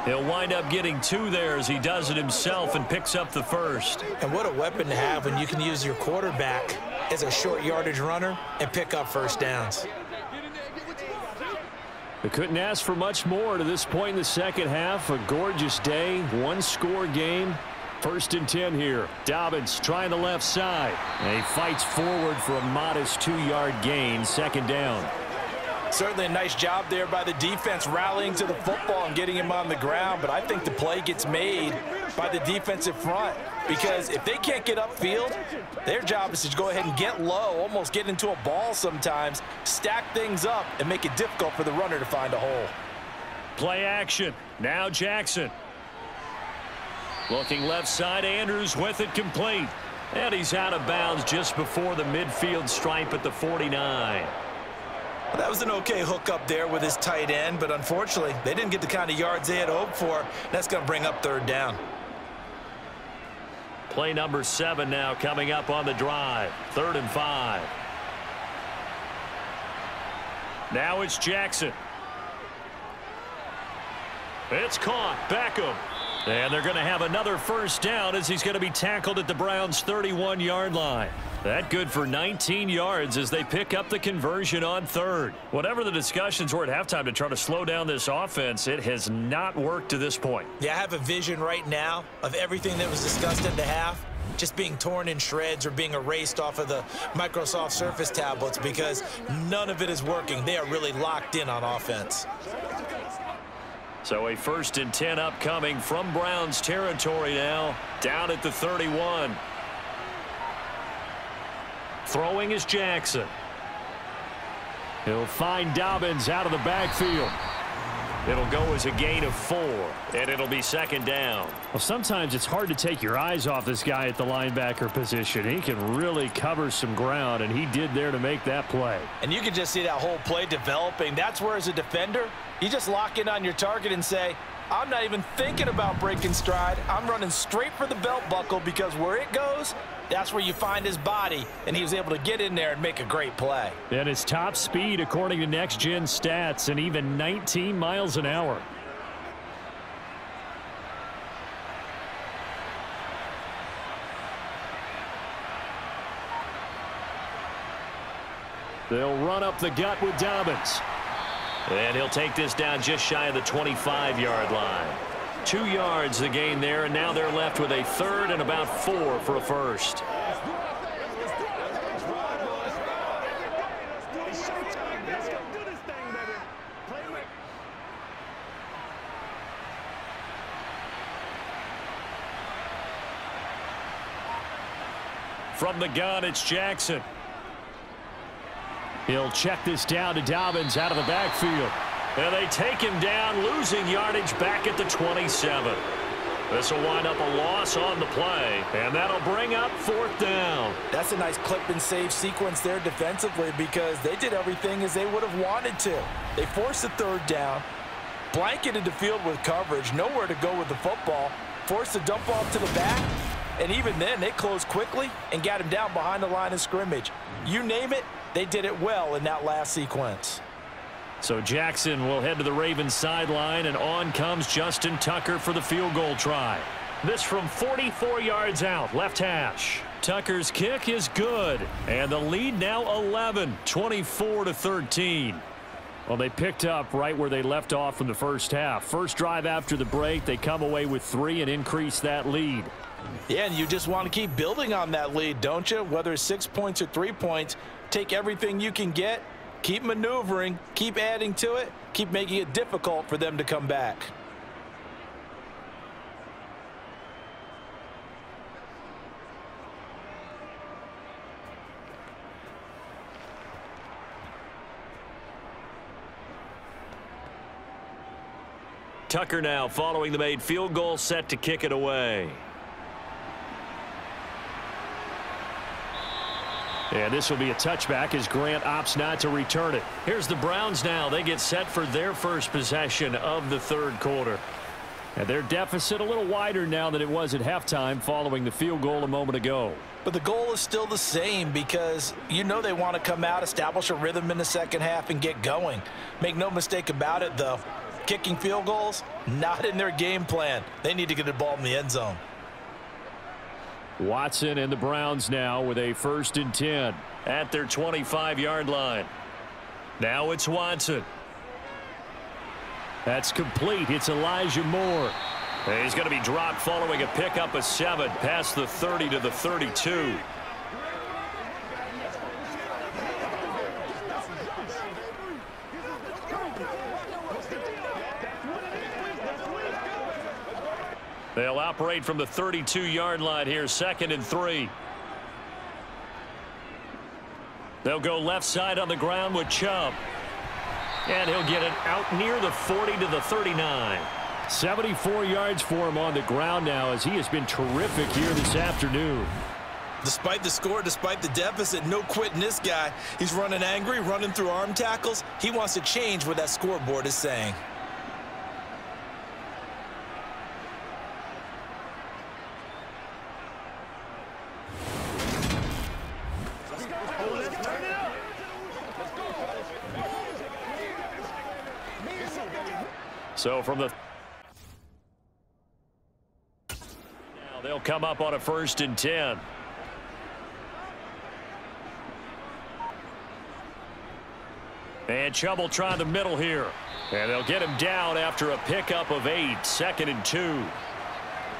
He'll wind up getting 2 there as he does it himself and picks up the first. And what a weapon to have when you can use your quarterback as a short yardage runner and pick up first downs. They couldn't ask for much more to this point in the second half. A gorgeous day, 1-score game. First and 10 here. Dobbins trying the left side. And he fights forward for a modest 2-yard gain. Second down. Certainly a nice job there by the defense rallying to the football and getting him on the ground. But I think the play gets made by the defensive front because if they can't get upfield, their job is to go ahead and get low, almost get into a ball sometimes, stack things up, and make it difficult for the runner to find a hole. Play action. Now Jackson. Looking left side, Andrews with it complete. And he's out of bounds just before the midfield stripe at the 49. Well, that was an okay hookup there with his tight end, but unfortunately, they didn't get the kind of yards they had hoped for. That's going to bring up third down. Play number 7 now coming up on the drive. 3rd and 5. Now it's Jackson. It's caught. Beckham. And they're going to have another first down as he's going to be tackled at the Browns' 31-yard line. That good for 19 yards as they pick up the conversion on 3rd. Whatever the discussions were at halftime to try to slow down this offense, it has not worked to this point. Yeah, I have a vision right now of everything that was discussed at the half just being torn in shreds or being erased off of the Microsoft Surface tablets because none of it is working. They are really locked in on offense. So a 1st and 10 upcoming from Browns territory now, down at the 31. Throwing is Jackson. He'll find Dobbins out of the backfield. It'll go as a gain of 4, and it'll be second down. Well, sometimes it's hard to take your eyes off this guy at the linebacker position. He can really cover some ground, and he did there to make that play. And you can just see that whole play developing. That's where, as a defender, you just lock in on your target and say, I'm not even thinking about breaking stride. I'm running straight for the belt buckle because where it goes, that's where you find his body, and he was able to get in there and make a great play. And his top speed, according to Next Gen Stats, and even 19 miles an hour. They'll run up the gut with Dobbins. And he'll take this down just shy of the 25-yard line. 2 yards the gain there, and now they're left with a third and about 4 for a first. From the gun, it's Jackson. He'll check this down to Dobbins out of the backfield. And they take him down, losing yardage back at the 27. This will wind up a loss on the play, and that'll bring up 4th down. That's a nice clip and save sequence there defensively because they did everything as they would have wanted to. They forced the 3rd down, blanketed the field with coverage, nowhere to go with the football, forced the dump off to the back, and even then they closed quickly and got him down behind the line of scrimmage. You name it, they did it well in that last sequence. So Jackson will head to the Ravens sideline, and on comes Justin Tucker for the field goal try. This from 44 yards out, left hash. Tucker's kick is good, and the lead now 11, 24-13. Well, they picked up right where they left off from the first half. First drive after the break, they come away with 3 and increase that lead. Yeah, and you just want to keep building on that lead, don't you? Whether it's 6 points or 3 points, take everything you can get, keep maneuvering, keep adding to it, keep making it difficult for them to come back. Tucker now following the made field goal, set to kick it away. And this will be a touchback as Grant opts not to return it. Here's the Browns now. They get set for their first possession of the 3rd quarter. And their deficit a little wider now than it was at halftime following the field goal a moment ago. But the goal is still the same because you know they want to come out, establish a rhythm in the second half, and get going. Make no mistake about it, though. Kicking field goals, not in their game plan. They need to get the ball in the end zone. Watson and the Browns now with a 1st and 10 at their 25-yard line. Now it's Watson. That's complete. It's Elijah Moore. And he's going to be dropped following a pickup of 7 past the 30 to the 32. They'll operate from the 32-yard line here, 2nd and 3. They'll go left side on the ground with Chubb. And he'll get it out near the 40 to the 39. 74 yards for him on the ground now as he has been terrific here this afternoon. Despite the score, despite the deficit, no quitting this guy. He's running angry, running through arm tackles. He wants to change what that scoreboard is saying. So from the now they'll come up on a 1st and 10. And Chubb will try the middle here. And they'll get him down after a pickup of 8, 2nd and 2.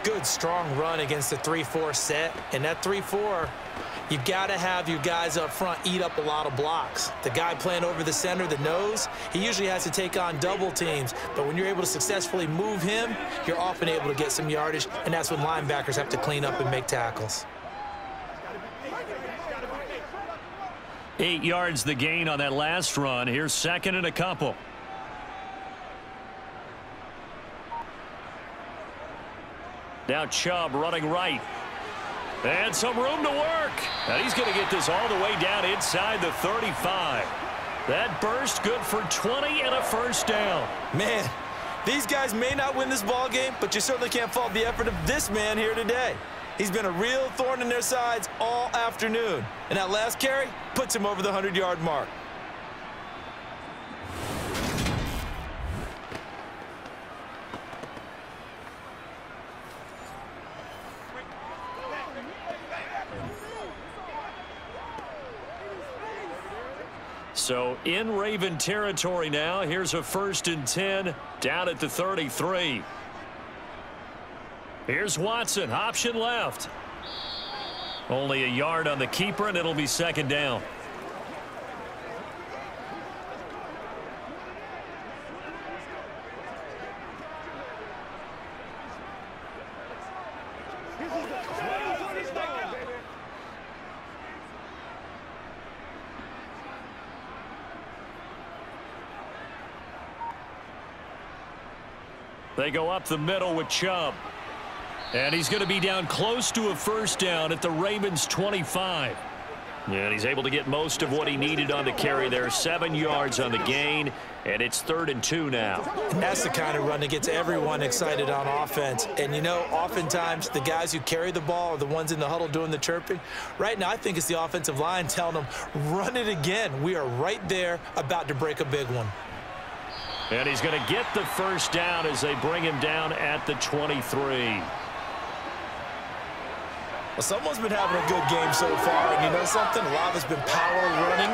Good, strong run against the 3-4 set. And that 3-4, you've got to have your guys up front eat up a lot of blocks. The guy playing over the center, the nose, he usually has to take on double teams. But when you're able to successfully move him, you're often able to get some yardage, and that's when linebackers have to clean up and make tackles. 8 yards the gain on that last run. Here's 2nd and a couple. Now Chubb running right. And some room to work. And he's going to get this all the way down inside the 35. That burst good for 20 and a 1st down. Man, these guys may not win this ball game, but you certainly can't fault the effort of this man here today. He's been a real thorn in their sides all afternoon. And that last carry puts him over the 100-yard mark. So in Raven territory now. Here's a 1st and 10 down at the 33. Here's Watson, option left. Only a yard on the keeper, and it'll be 2nd down. They go up the middle with Chubb. And he's going to be down close to a 1st down at the Ravens 25. And he's able to get most of what he needed on the carry there. 7 yards on the gain, and it's 3rd and 2 now. And that's the kind of run that gets everyone excited on offense. And, you know, oftentimes the guys who carry the ball are the ones in the huddle doing the chirping. Right now, I think it's the offensive line telling them, run it again. We are right there about to break a big one. And he's going to get the 1st down as they bring him down at the 23. Well, someone's been having a good game so far, and you know something? A lot of it's been power running.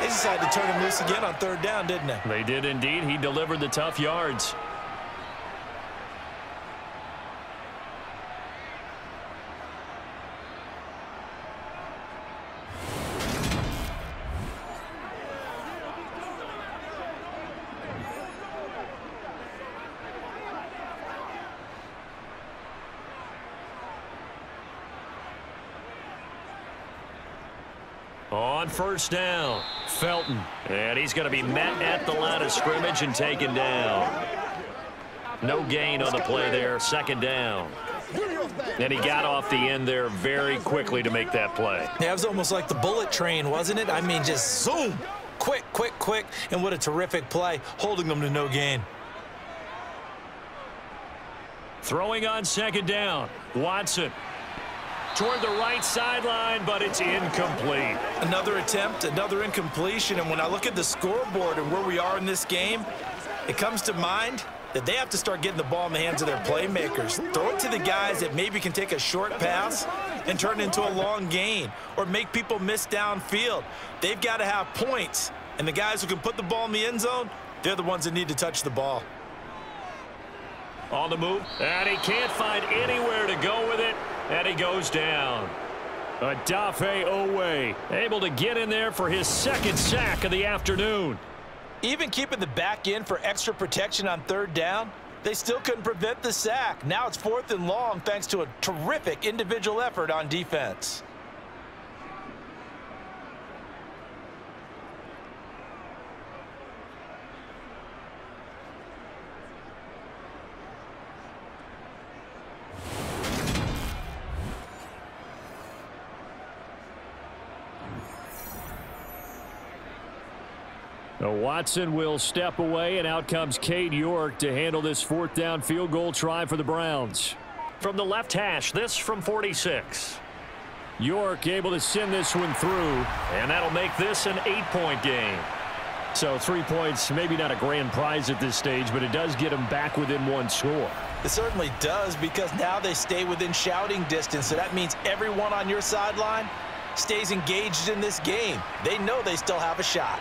They decided to turn him loose again on 3rd down, didn't they? They did indeed. He delivered the tough yards. On 1st down, Felton. And he's going to be met at the line of scrimmage and taken down. No gain on the play there, 2nd down. And he got off the end there very quickly to make that play. Yeah, it was almost like the bullet train, wasn't it? I mean, just zoom. Quick, quick, quick. And what a terrific play, holding them to no gain. Throwing on 2nd down, Watson. Toward the right sideline, but it's incomplete. Another attempt, another incompletion, and when I look at the scoreboard and where we are in this game, it comes to mind that they have to start getting the ball in the hands of their playmakers. Throw it to the guys that maybe can take a short pass and turn it into a long gain or make people miss downfield. They've got to have points, and the guys who can put the ball in the end zone, they're the ones that need to touch the ball. On the move, and he can't find anywhere to go with it. And he goes down. Odafe Owe able to get in there for his 2nd sack of the afternoon. Even keeping the back in for extra protection on 3rd down, they still couldn't prevent the sack. Now it's 4th and long thanks to a terrific individual effort on defense. Now Watson will step away, and out comes Cade York to handle this 4th down field goal try for the Browns. From the left hash, this from 46. York able to send this one through. And that'll make this an 8-point game. So 3 points, maybe not a grand prize at this stage, but it does get them back within 1 score. It certainly does, because now they stay within shouting distance. So that means everyone on your sideline stays engaged in this game. They know they still have a shot.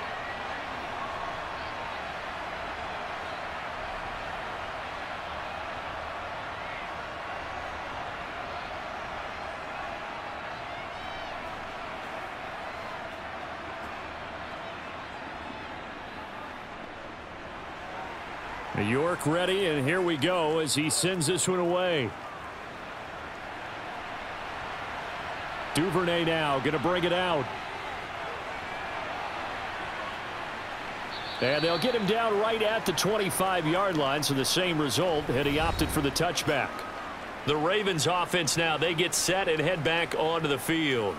York ready, and here we go as he sends this one away. Duvernay now going to bring it out. And they'll get him down right at the 25-yard line, so the same result, and he opted for the touchback. The Ravens offense now, they get set and head back onto the field.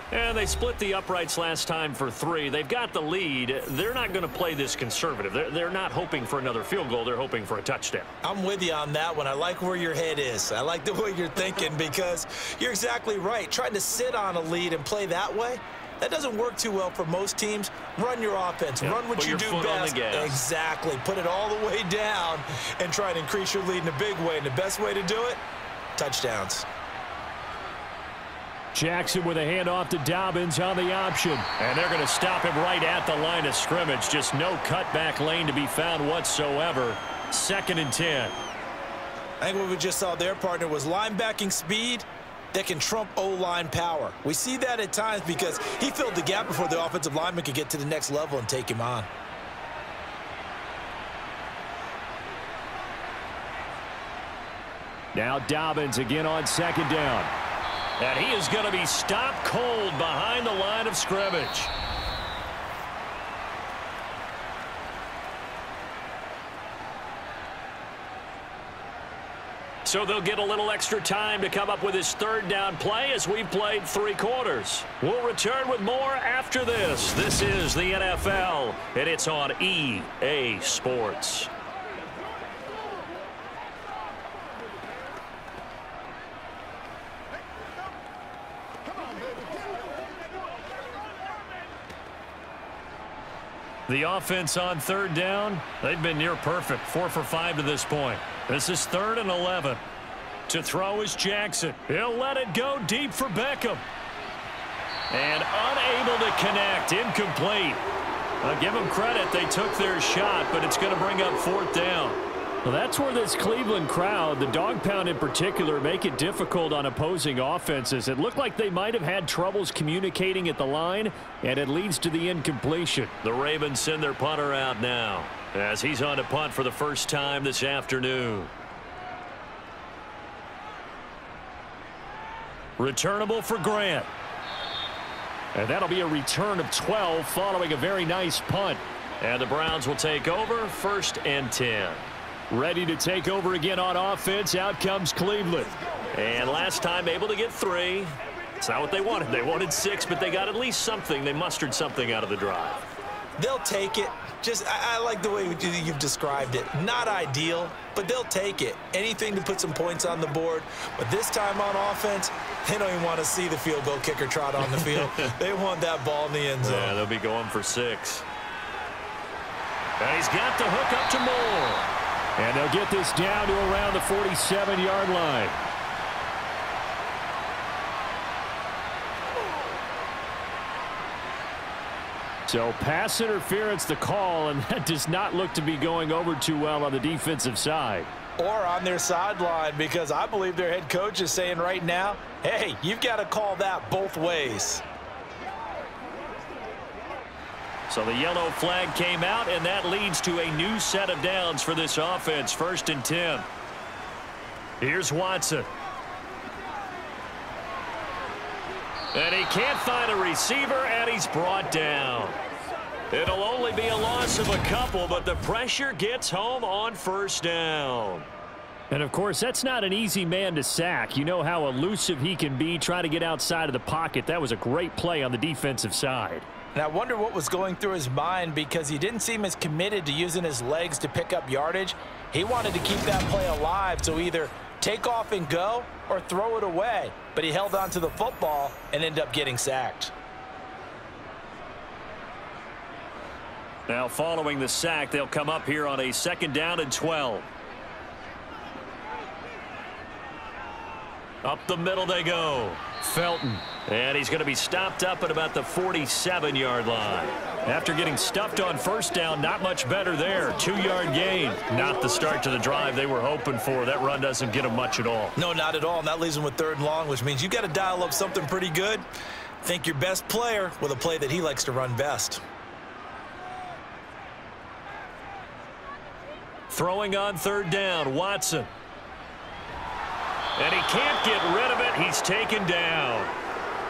And they split the uprights last time for 3. They've got the lead. They're not going to play this conservative. They're not hoping for another field goal. They're hoping for a touchdown. I'm with you on that one. I like where your head is. I like the way you're thinking, because you're exactly right. Trying to sit on a lead and play that way, that doesn't work too well for most teams. Run your offense. Yeah, run what you do best. Exactly. Put it all the way down and try and increase your lead in a big way. And the best way to do it, touchdowns. Jackson with a handoff to Dobbins on the option. And they're going to stop him right at the line of scrimmage. Just no cutback lane to be found whatsoever. 2nd and 10. I think what we just saw their partner was linebacking speed that can trump O-line power. We see that at times because he filled the gap before the offensive lineman could get to the next level and take him on. Now Dobbins again on 2nd down. And he is going to be stopped cold behind the line of scrimmage. So they'll get a little extra time to come up with his 3rd down play as we've played 3 quarters. We'll return with more after this. This is the NFL, and it's on EA Sports. The offense on 3rd down, they've been near perfect. 4 for 5 to this point. This is 3rd and 11. To throw is Jackson. He'll let it go deep for Beckham. And unable to connect. Incomplete. I'll give them credit. They took their shot, but it's going to bring up 4th down. Well, that's where this Cleveland crowd, the dog pound in particular, make it difficult on opposing offenses. It looked like they might have had troubles communicating at the line, and it leads to the incompletion. The Ravens send their punter out now as he's on to punt for the first time this afternoon. Returnable for Grant. And that'll be a return of 12 following a very nice punt. And the Browns will take over 1st and 10. Ready to take over again on offense. Out comes Cleveland. And last time able to get 3. It's not what they wanted. They wanted 6, but they got at least something. They mustered something out of the drive. They'll take it. I like the way you've described it. Not ideal, but they'll take it. Anything to put some points on the board. But this time on offense, they don't even want to see the field goal kicker trot on the field. They want that ball in the end zone. Yeah, they'll be going for 6. And he's got the hook up to Moore. And they'll get this down to around the 47-yard line. So pass interference the call, and that does not look to be going over too well on the defensive side. Or on their sideline, because I believe their head coach is saying right now, hey, you've got to call that both ways. So the yellow flag came out, and that leads to a new set of downs for this offense. 1st and 10. Here's Watson. And he can't find a receiver, and he's brought down. It'll only be a loss of a couple, but the pressure gets home on 1st down. And, of course, that's not an easy man to sack. You know how elusive he can be, trying to get outside of the pocket. That was a great play on the defensive side. And I wonder what was going through his mind, because he didn't seem as committed to using his legs to pick up yardage. He wanted to keep that play alive, so either take off and go or throw it away. But he held on to the football and ended up getting sacked. Now following the sack, they'll come up here on a 2nd down and 12. Up the middle they go. Felton. And he's going to be stopped up at about the 47-yard line. After getting stuffed on 1st down, not much better there. 2-yard gain. Not the start to the drive they were hoping for. That run doesn't get them much at all. No, not at all. And that leaves them with 3rd and long, which means you've got to dial up something pretty good. Think your best player with a play that he likes to run best. Throwing on 3rd down, Watson. And he can't get rid of it. He's taken down.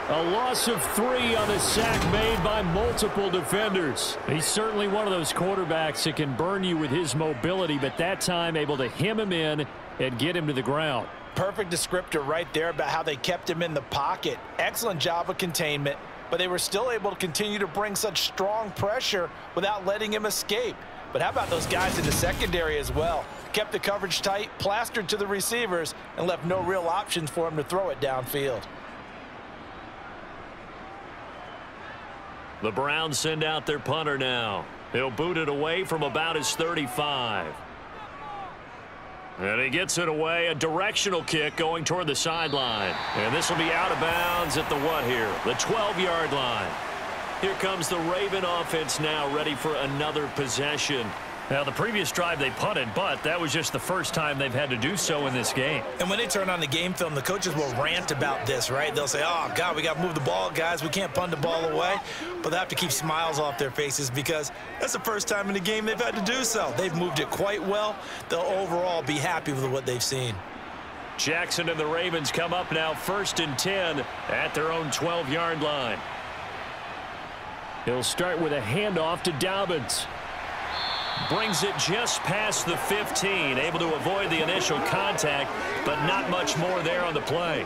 A loss of 3 on the sack made by multiple defenders. He's certainly one of those quarterbacks that can burn you with his mobility, but that time able to hem him in and get him to the ground. Perfect descriptor right there about how they kept him in the pocket. Excellent job of containment, but they were still able to continue to bring such strong pressure without letting him escape. But how about those guys in the secondary as well? Kept the coverage tight, plastered to the receivers, and left no real options for him to throw it downfield. The Browns send out their punter now. He'll boot it away from about his 35. And he gets it away, a directional kick going toward the sideline. And this will be out of bounds at the what here? The 12-yard line. Here comes the Raven offense now, ready for another possession. Now, the previous drive they punted, but that was just the first time they've had to do so in this game. And when they turn on the game film, the coaches will rant about this, right? They'll say, oh, God, we got to move the ball, guys. We can't punt the ball away. But they have to keep smiles off their faces because that's the first time in the game they've had to do so. They've moved it quite well. They'll overall be happy with what they've seen. Jackson and the Ravens come up now 1st and 10 at their own 12-yard line. He'll start with a handoff to Dobbins. Brings it just past the 15, able to avoid the initial contact, but not much more there on the play.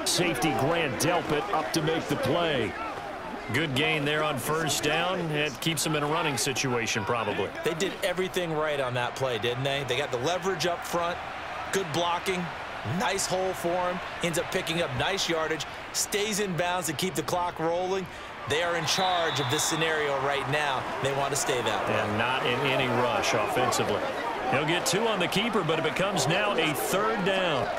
Safety Grant Delpit up to make the play. Good gain there on 1st down. It keeps them in a running situation probably. They did everything right on that play, didn't they? They got the leverage up front, good blocking, nice hole for him, ends up picking up nice yardage, stays in bounds to keep the clock rolling. They are in charge of this scenario right now. They want to stay that way. And not in any rush offensively. He'll get 2 on the keeper, but it becomes now a 3rd down.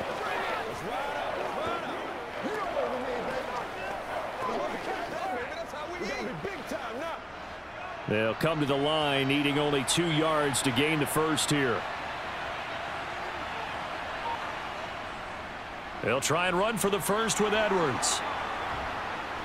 They'll come to the line, needing only 2 yards to gain the first here. They'll try and run for the first with Edwards.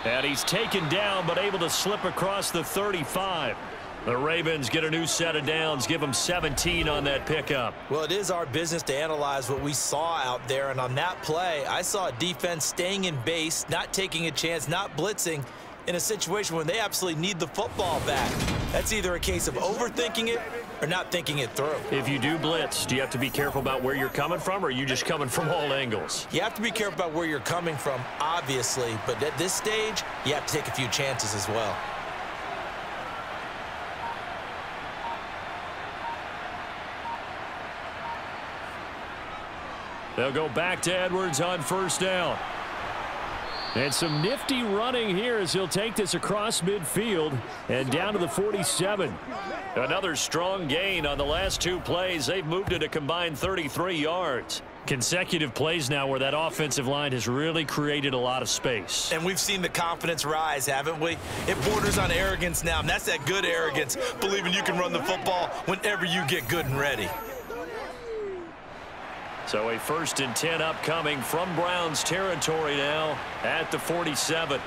And he's taken down, but able to slip across the 35. The Ravens get a new set of downs, give them 17 on that pickup. Well, it is our business to analyze what we saw out there, and on that play, I saw a defense staying in base, not taking a chance, not blitzing in a situation when they absolutely need the football back. That's either a case of overthinking it or not thinking it through. If you do blitz, do you have to be careful about where you're coming from, or are you just coming from all angles? You have to be careful about where you're coming from, obviously, but at this stage, you have to take a few chances as well. They'll go back to Edwards on 1st down. And some nifty running here as he'll take this across midfield and down to the 47. Another strong gain on the last 2 plays. They've moved it a combined 33 yards. Consecutive plays now where that offensive line has really created a lot of space. And we've seen the confidence rise, haven't we? It borders on arrogance now, and that's that good arrogance, believing you can run the football whenever you get good and ready. So a 1st and 10 upcoming from Browns territory now at the 47.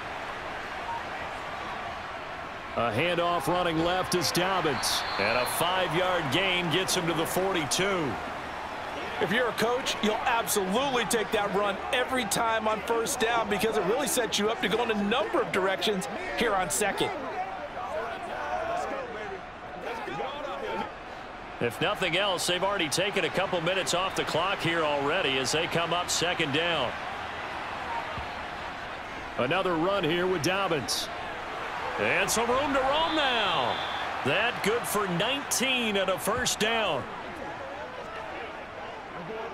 A handoff running left is Dobbins. And a 5-yard gain gets him to the 42. If you're a coach, you'll absolutely take that run every time on 1st down because it really sets you up to go in a number of directions here on 2nd. If nothing else, they've already taken a couple minutes off the clock here already as they come up 2nd down. Another run here with Dobbins. And some room to roam now. That good for 19 and a 1st down.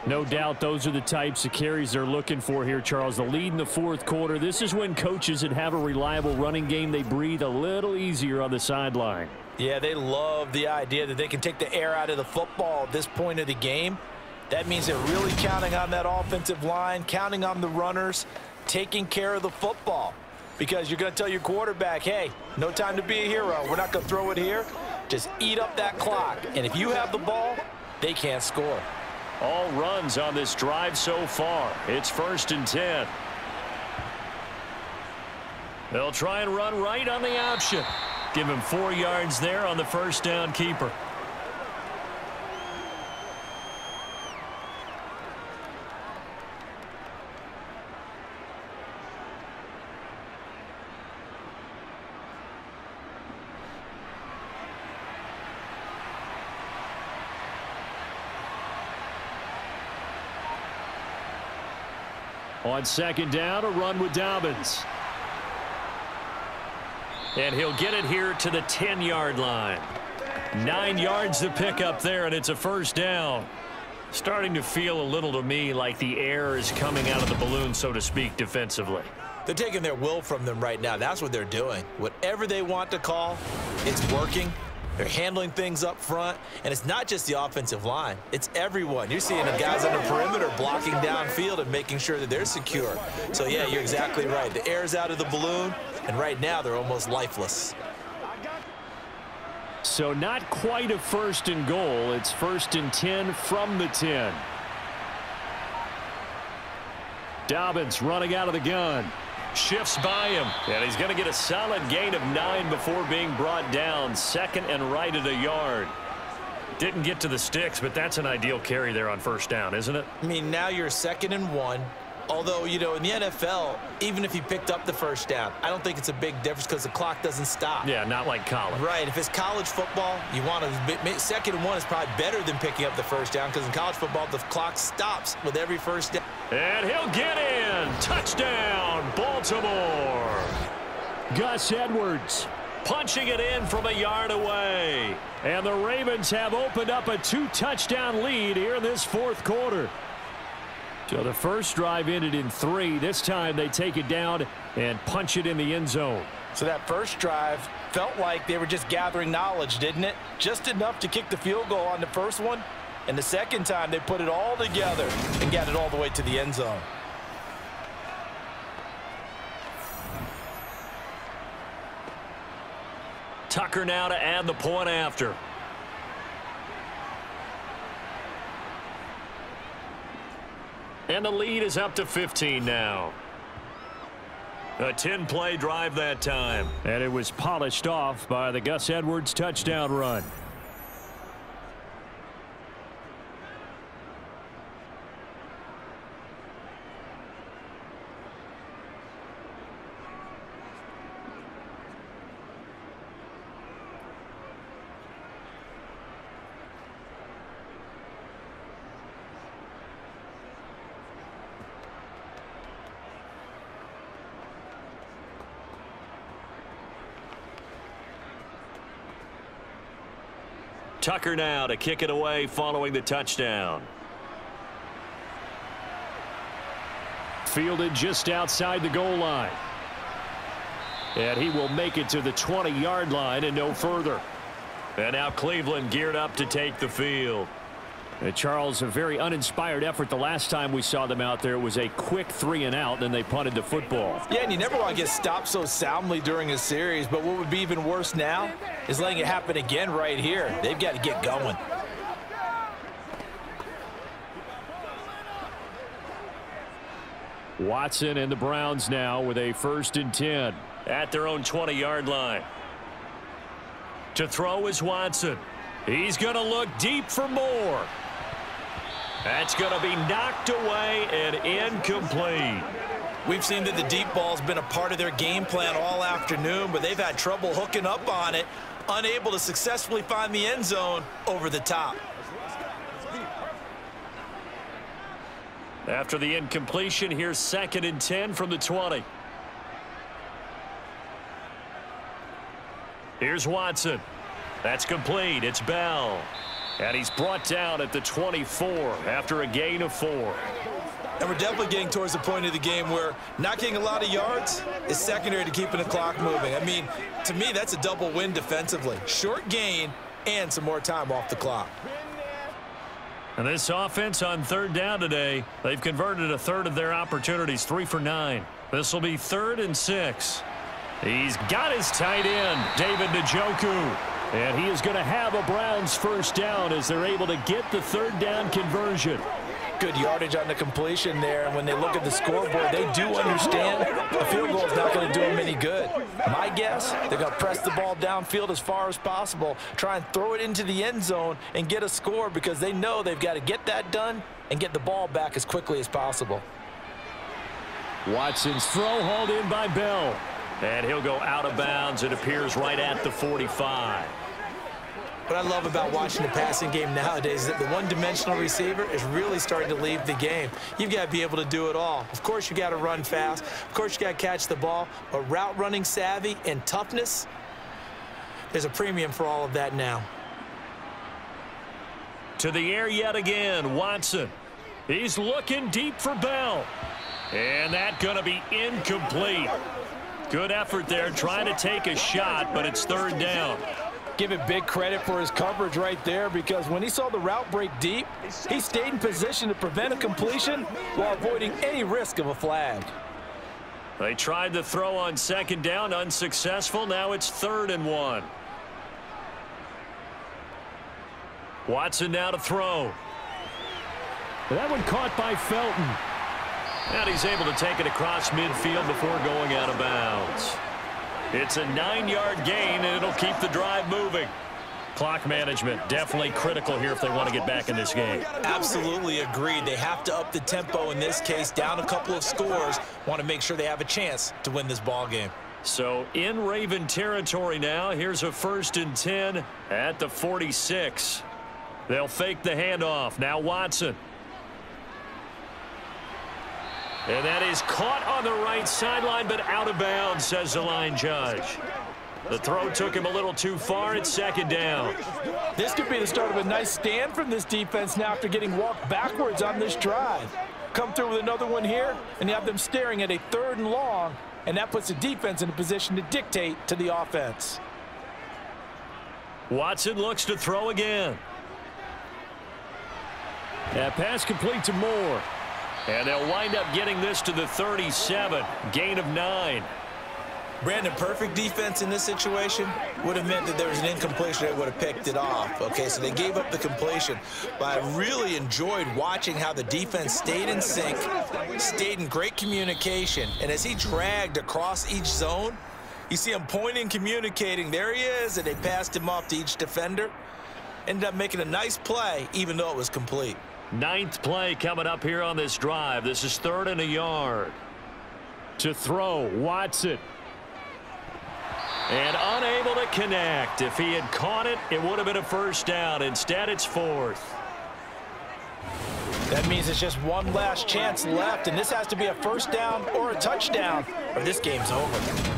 No doubt those are the types of carries they're looking for here, Charles. The lead in the 4th quarter. This is when coaches that have a reliable running game, they breathe a little easier on the sideline. Yeah, they love the idea that they can take the air out of the football at this point of the game. That means they're really counting on that offensive line, counting on the runners, taking care of the football. Because you're going to tell your quarterback, hey, no time to be a hero. We're not going to throw it here. Just eat up that clock. And if you have the ball, they can't score. All runs on this drive so far. It's 1st and 10. They'll try and run right on the option. Give him 4 yards there on the 1st down keeper. On 2nd down, a run with Dobbins. And he'll get it here to the 10-yard line. 9 yards to pick up there, and it's a 1st down. Starting to feel a little to me like the air is coming out of the balloon, so to speak, defensively. They're taking their will from them right now. That's what they're doing. Whatever they want to call, it's working. They're handling things up front, and it's not just the offensive line. It's everyone. You're seeing the guys on the perimeter blocking downfield and making sure that they're secure. So, yeah, you're exactly right. The air's out of the balloon, and right now they're almost lifeless. So not quite a 1st and goal. It's 1st and 10 from the 10. Dobbins running out of the gun. Shifts by him, and he's going to get a solid gain of 9 before being brought down. 2nd and right at a yard. Didn't get to the sticks, but that's an ideal carry there on 1st down, isn't it? I mean, now you're 2nd and 1. Although, you know, in the NFL, even if he picked up the 1st down, I don't think it's a big difference because the clock doesn't stop. Yeah, not like college. Right. If it's college football, you want to 2nd and 1 is probably better than picking up the 1st down because in college football, the clock stops with every 1st down. And he'll get in. Touchdown, Baltimore. Gus Edwards punching it in from a yard away. And the Ravens have opened up a 2-touchdown lead here in this 4th quarter. So the first drive ended in 3. This time they take it down and punch it in the end zone. So that first drive felt like they were just gathering knowledge, didn't it? Just enough to kick the field goal on the first one. And the second time they put it all together and got it all the way to the end zone. Tucker now to add the point after. And the lead is up to 15 now. A 10-play drive that time. And it was polished off by the Gus Edwards touchdown run. Tucker now to kick it away following the touchdown. Fielded just outside the goal line. And he will make it to the 20-yard line and no further. And now Cleveland geared up to take the field. Charles, a very uninspired effort the last time we saw them out there. It was a quick 3-and-out, and they punted the football. Yeah, and you never want to get stopped so soundly during a series, but what would be even worse now is letting it happen again right here. They've got to get going. Watson and the Browns now with a 1st and 10. At their own 20-yard line. To throw is Watson. He's going to look deep for more. That's going to be knocked away and incomplete. We've seen that the deep ball's been a part of their game plan all afternoon, but they've had trouble hooking up on it, unable to successfully find the end zone over the top. After the incompletion, here's 2nd and 10 from the 20. Here's Watson. That's complete. It's Bell. And he's brought down at the 24 after a gain of 4. And we're definitely getting towards the point of the game where not getting a lot of yards is secondary to keeping the clock moving. I mean, to me, that's a double win defensively. Short gain and some more time off the clock. And this offense on 3rd down today, they've converted a third of their opportunities, 3 for 9. This will be 3rd and 6. He's got his tight end, David Njoku. And he is going to have a Browns 1st down as they're able to get the 3rd down conversion. Good yardage on the completion there. And when they look at the scoreboard, they do understand a field goal is not going to do them any good. My guess, they're going to press the ball downfield as far as possible, try and throw it into the end zone and get a score because they know they've got to get that done and get the ball back as quickly as possible. Watson's throw hauled in by Bell. And he'll go out of bounds. It appears right at the 45. What I love about watching the passing game nowadays is that the one-dimensional receiver is really starting to leave the game. You've got to be able to do it all. Of course, you got to run fast. Of course, you got to catch the ball. But route running savvy and toughness, there's a premium for all of that now. To the air yet again, Watson. He's looking deep for Bell. And that's going to be incomplete. Good effort there trying to take a shot, but it's 3rd down. Give it big credit for his coverage right there, because when he saw the route break deep, he stayed in position to prevent a completion while avoiding any risk of a flag. They tried the throw on second down, unsuccessful. Now it's 3rd and 1. Watson now to throw. That one caught by Felton. And he's able to take it across midfield before going out of bounds. It's a 9-yard gain, and it'll keep the drive moving. Clock management definitely critical here if they want to get back in this game. Absolutely agreed. They have to up the tempo in this case, down a couple of scores. Want to make sure they have a chance to win this ball game. So in Raven territory now. Here's a 1st and 10 at the 46. They'll fake the handoff. Now Watson. And that is caught on the right sideline, but out of bounds, says the line judge. The throw took him a little too far. It's 2nd down. This could be the start of a nice stand from this defense now after getting walked backwards on this drive. Come through with another one here, and you have them staring at a 3rd and long, and that puts the defense in a position to dictate to the offense. Watson looks to throw again. That pass complete to Moore. And they'll wind up getting this to the 37. Gain of 9. Brandon, perfect defense in this situation would have meant that there was an incompletion that would have picked it off. Okay, so they gave up the completion. But I really enjoyed watching how the defense stayed in sync, stayed in great communication. And as he dragged across each zone, you see him pointing, communicating. There he is, and they passed him off to each defender. Ended up making a nice play, even though it was complete. 9th play coming up here on this drive. This is 3rd and a yard. To throw, Watson. And unable to connect. If he had caught it, it would have been a 1st down. Instead, it's 4th. That means it's just one last chance left, and this has to be a 1st down or a touchdown, or this game's over.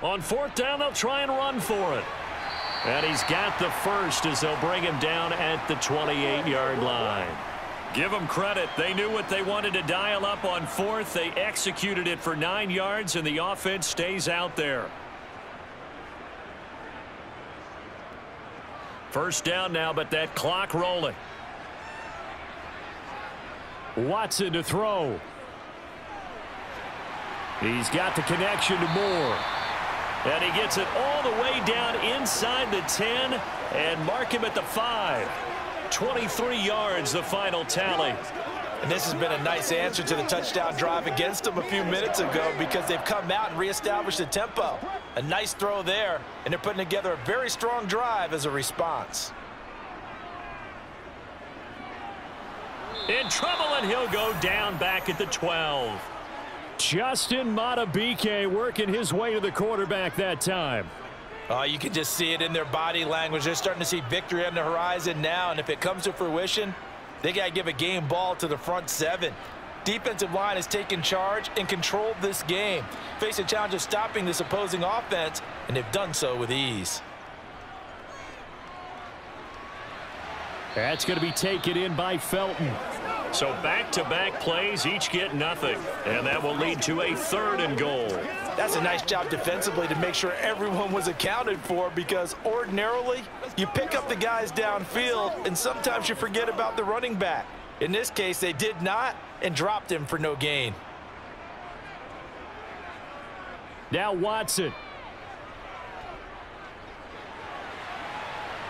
On 4th down, they'll try and run for it. And he's got the first as they'll bring him down at the 28-yard line. Give them credit. They knew what they wanted to dial up on 4th. They executed it for 9 yards, and the offense stays out there. 1st down now, but that clock rolling. Watson to throw. He's got the connection to Moore. And he gets it all the way down inside the 10 and mark him at the 5. 23 yards, the final tally. And this has been a nice answer to the touchdown drive against them a few minutes ago, because they've come out and reestablished the tempo. A nice throw there, and they're putting together a very strong drive as a response. In trouble, and he'll go down back at the 12. Justin Matabike working his way to the quarterback that time. You can just see it in their body language. They're starting to see victory on the horizon now, and if it comes to fruition, they got to give a game ball to the front 7. Defensive line has taken charge and controlled this game. Face a challenge of stopping this opposing offense, and they've done so with ease. That's going to be taken in by Felton. So back-to-back plays, each get nothing. And that will lead to a 3rd and goal. That's a nice job defensively to make sure everyone was accounted for, because ordinarily you pick up the guys downfield and sometimes you forget about the running back. In this case, they did not and dropped him for no gain. Now Watson.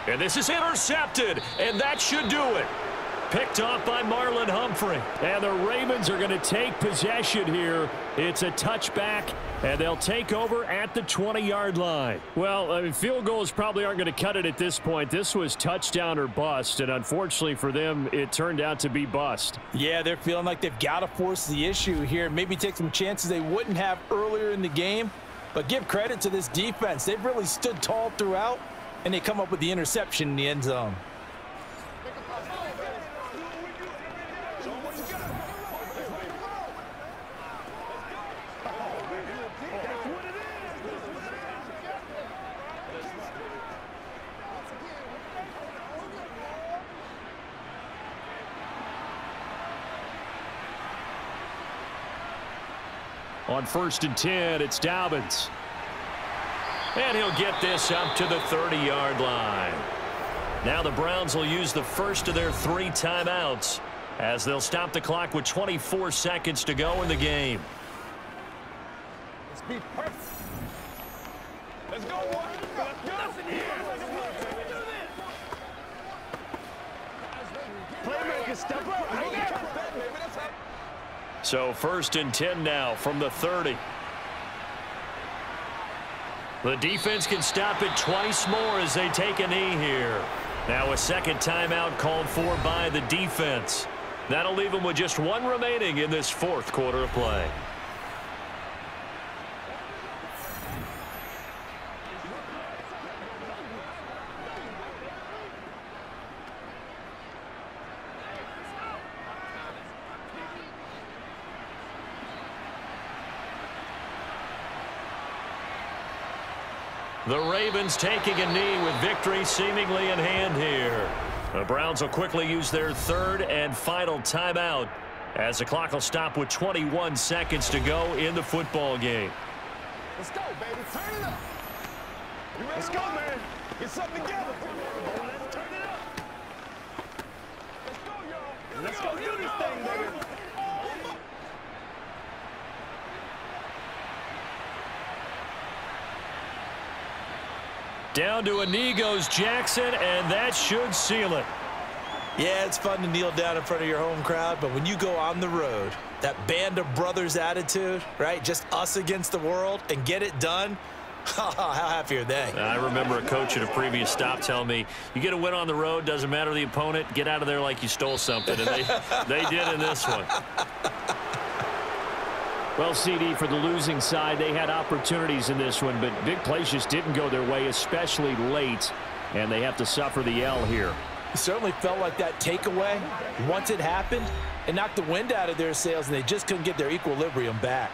And this is intercepted, and that should do it. Picked off by Marlon Humphrey. And the Ravens are going to take possession here. It's a touchback, and they'll take over at the 20-yard line. Well, I mean, field goals probably aren't going to cut it at this point. This was touchdown or bust, and unfortunately for them, it turned out to be bust. Yeah, they're feeling like they've got to force the issue here, maybe take some chances they wouldn't have earlier in the game. But give credit to this defense. They've really stood tall throughout, and they come up with the interception in the end zone. On 1st and 10, it's Dobbins. And he'll get this up to the 30-yard line. Now the Browns will use the first of their 3 timeouts as they'll stop the clock with 24 seconds to go in the game. Let's be perfect. Let's go, boy. Nothing here. Playmaker, step up. So 1st and 10 now from the 30. The defense can stop it twice more as they take a knee here. Now a second timeout called for by the defense. That'll leave them with just 1 remaining in this 4th quarter of play. The Ravens taking a knee with victory seemingly in hand here. The Browns will quickly use their 3rd and final timeout as the clock will stop with 21 seconds to go in the football game. Let's go, baby. Turn it up. Let's go, man. Get something together. Let's turn it up. Let's go, y'all. Let's go do this thing, baby. Down to a knee goes Jackson, and that should seal it. Yeah, it's fun to kneel down in front of your home crowd, but when you go on the road, that band of brothers attitude, right? Just us against the world and get it done. How happy are they? I remember a coach at a previous stop telling me, you get a win on the road, doesn't matter the opponent, get out of there like you stole something. And they did in this one. Well, CD, for the losing side, they had opportunities in this one, but big plays just didn't go their way, especially late, and they have to suffer the L here. It certainly felt like that takeaway, once it happened, it knocked the wind out of their sails, and they just couldn't get their equilibrium back.